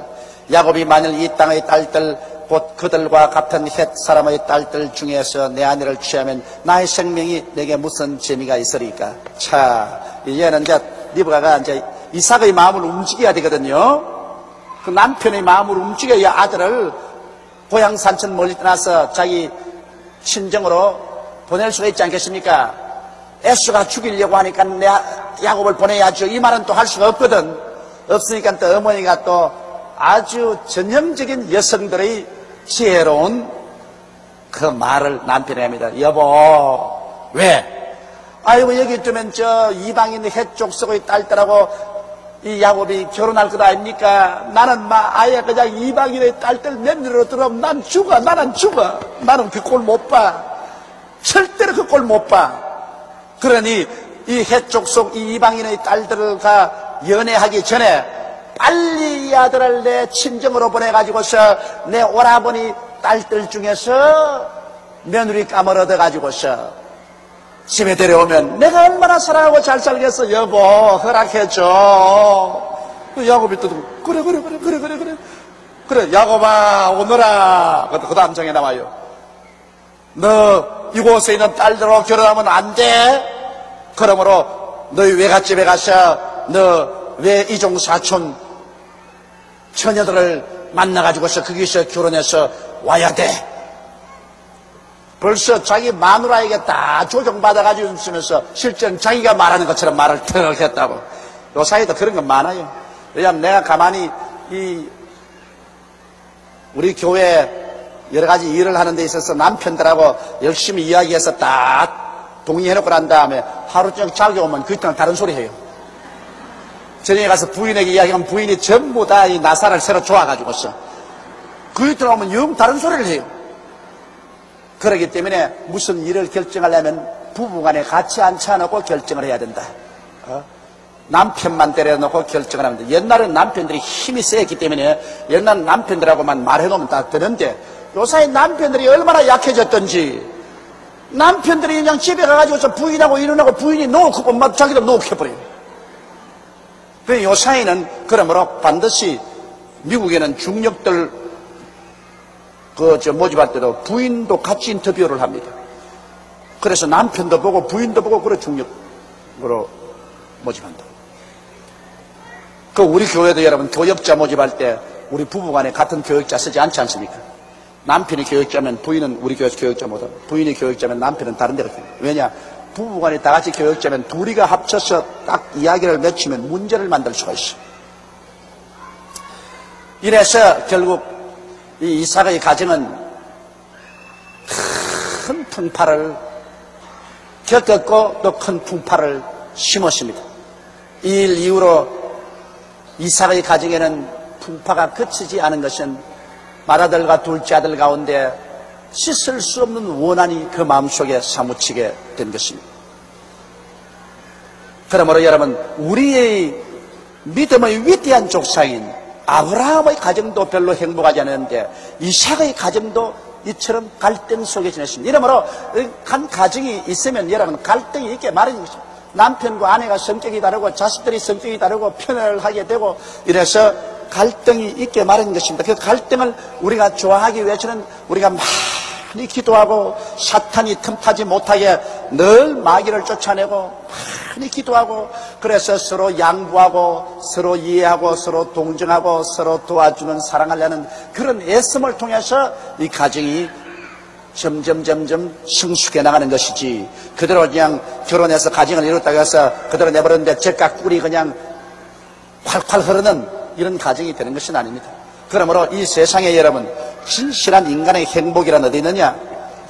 야곱이 만일 이 땅의 딸들 곧 그들과 같은 햇사람의 딸들 중에서 내 아내를 취하면 나의 생명이 내게 무슨 재미가 있으리까. 자, 이제는 이제 리브가가 이제 이삭의 마음을 움직여야 되거든요. 그 남편의 마음을 움직여야 아들을 고향 산천 멀리 떠나서 자기 친정으로 보낼 수가 있지 않겠습니까? 에스가 죽이려고 하니까 내 야곱을 보내야죠. 이 말은 또 할 수가 없거든. 없으니까 또 어머니가 또 아주 전형적인 여성들의 지혜로운 그 말을 남편에 합니다. 여보, 왜? 아이고, 여기 있으면 저 이방인 해쪽 속의 딸들하고 이 야곱이 결혼할 것 아닙니까? 나는 아예 그냥 이방인의 딸들 며느리로 들어오면 난 죽어. 나는 죽어. 나는 그 꼴 못 봐. 절대로 그 꼴 못 봐. 그러니 이 해쪽 속 이 이방인의 딸들과 연애하기 전에 빨리 이 아들을 내 친정으로 보내가지고서 내 오라버니 딸들 중에서 며느리 감을 얻어가지고서 집에 데려오면 내가 얼마나 사랑하고 잘 살겠어. 여보, 허락해줘. 그 야곱이 또 그래 야곱아 오너라. 그 다음 장에 나와요. 너 이곳에 있는 딸들하고 결혼하면 안 돼. 그러므로 너희 외갓집에 가서 너 왜 이종 사촌 처녀들을 만나가지고서 거기서 결혼해서 와야 돼. 벌써 자기 마누라에게 다 조정받아가지고 있으면서 실제는 자기가 말하는 것처럼 말을 턱 했다고. 요 사이에도 그런 건 많아요. 왜냐하면 내가 가만히 우리 교회 여러 가지 일을 하는 데 있어서 남편들하고 열심히 이야기해서 딱 동의해놓고 난 다음에 하루 종일 자기 오면 그 이때는 다른 소리 해요. 저녁에 가서 부인에게 이야기하면 부인이 전부 다 이 나사를 새로 좋아가지고서 그 이틀 오면 영 다른 소리를 해요. 그렇기 때문에 무슨 일을 결정하려면 부부간에 같이 앉혀놓고 결정을 해야 된다. 남편만 때려놓고 결정을 하면 돼. 옛날엔 남편들이 힘이 세기 때문에 옛날 남편들하고만 말해놓으면 다 되는데 요사이 남편들이 얼마나 약해졌던지 남편들이 그냥 집에 가가지고서 부인하고 이혼하고 부인이 놓고 자기도 놓고 해버려요. 그 요사이는 그러므로 반드시 미국에는 중력들 모집할 때도 부인도 같이 인터뷰를 합니다. 그래서 남편도 보고 부인도 보고 그래 중력으로 모집한다. 그 우리 교회도 여러분 교역자 모집할 때 우리 부부간에 같은 교역자 쓰지 않지 않습니까? 남편이 교역자면 부인은 우리 교회에서 교역자 못하고 부인이 교역자면 남편은 다른 데로 교역자. 왜냐? 부부간에 다 같이 교역자면 둘이가 합쳐서 딱 이야기를 맺히면 문제를 만들 수가 있어. 이래서 결국 이 이삭의 가정은 큰 풍파를 겪었고 또 큰 풍파를 심었습니다. 이 일 이후로 이삭의 가정에는 풍파가 그치지 않은 것은 맏아들과 둘째 아들 가운데 씻을 수 없는 원한이 그 마음속에 사무치게 된 것입니다. 그러므로 여러분 우리의 믿음의 위대한 족상인 아브라함의 가정도 별로 행복하지 않았는데 이삭의 가정도 이처럼 갈등 속에 지냈습니다. 이러므로 한 가정이 있으면 여러분 갈등이 있게 마련인 것입니다. 남편과 아내가 성격이 다르고 자식들이 성격이 다르고 편을 하게 되고 이래서 갈등이 있게 마련인 것입니다. 그 갈등을 우리가 좋아하기 위해서는 우리가 많이 기도하고 사탄이 틈타지 못하게 늘 마귀를 쫓아내고 많이 기도하고, 그래서 서로 양보하고 서로 이해하고 서로 동정하고 서로 도와주는, 사랑하려는 그런 애씀을 통해서 이 가정이 점점 성숙해 나가는 것이지, 그대로 그냥 결혼해서 가정을 이뤘다고 해서 그대로 내버렸는데 젖과 꿀이 그냥 콸콸 흐르는 이런 가정이 되는 것은 아닙니다. 그러므로 이 세상에 여러분, 진실한 인간의 행복이란 어디 있느냐?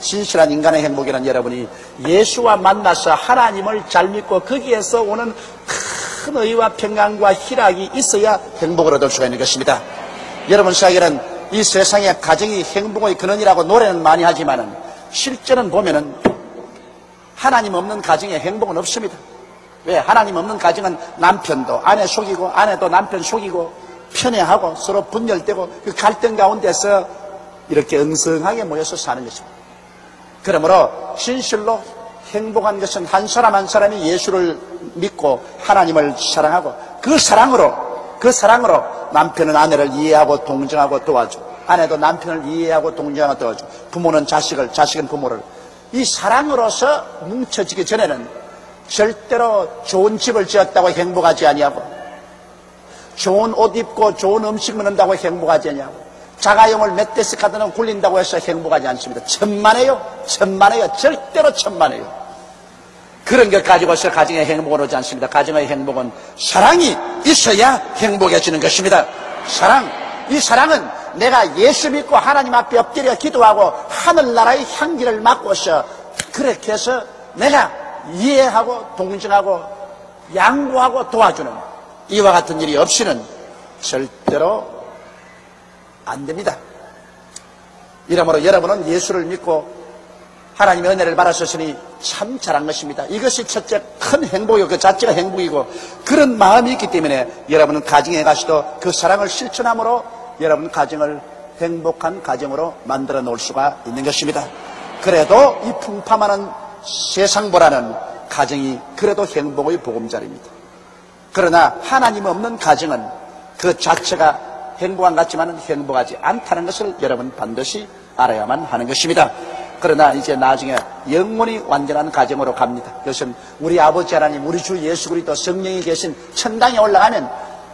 진실한 인간의 행복이란 여러분이 예수와 만나서 하나님을 잘 믿고 거기에서 오는 큰 의와 평강과 희락이 있어야 행복을 얻을 수가 있는 것입니다. 여러분 생각에는 이 세상의 가정이 행복의 근원이라고 노래는 많이 하지만은 실제는 보면은 하나님 없는 가정에 행복은 없습니다. 왜? 하나님 없는 가정은 남편도 아내 속이고 아내도 남편 속이고 편애하고 서로 분열되고 그 갈등 가운데서 이렇게 엉성하게 모여서 사는 것입니다. 그러므로 진실로 행복한 것은 한 사람 한 사람이 예수를 믿고 하나님을 사랑하고 그 사랑으로 남편은 아내를 이해하고 동정하고 도와줘, 아내도 남편을 이해하고 동정하고 도와줘, 부모는 자식을, 자식은 부모를, 이 사랑으로서 뭉쳐지기 전에는 절대로 좋은 집을 지었다고 행복하지 아니하고, 좋은 옷 입고 좋은 음식 먹는다고 행복하지 아니하고, 자가용을 몇 대씩 하든 굴린다고 해서 행복하지 않습니다. 천만에요. 절대로 천만에요. 그런 것 가지고서 가정의 행복은 오지 않습니다. 가정의 행복은 사랑이 있어야 행복해지는 것입니다. 이 사랑은 내가 예수 믿고 하나님 앞에 엎드려 기도하고 하늘나라의 향기를 맡고서 그렇게 해서 내가 이해하고 동정하고 양보하고 도와주는 이와 같은 일이 없이는 절대로 안 됩니다. 이러므로 여러분은 예수를 믿고 하나님의 은혜를 받았으니 참 잘한 것입니다. 이것이 첫째 큰 행복이고 그 자체가 행복이고, 그런 마음이 있기 때문에 여러분은 가정에 가시도 그 사랑을 실천함으로 여러분 가정을 행복한 가정으로 만들어 놓을 수가 있는 것입니다. 그래도 이 풍파많은 세상보다는 가정이 그래도 행복의 보금자리입니다. 그러나 하나님 없는 가정은 그 자체가 행복한 것 같지만 행복하지 않다는 것을 여러분 반드시 알아야만 하는 것입니다. 그러나 이제 나중에 영원히 완전한 가정으로 갑니다. 그것은 우리 아버지 하나님, 우리 주 예수 그리스도 성령이 계신 천당에 올라가면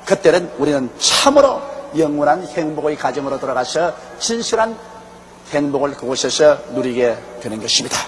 그때는 우리는 참으로 영원한 행복의 가정으로 돌아가서 진실한 행복을 그곳에서 누리게 되는 것입니다.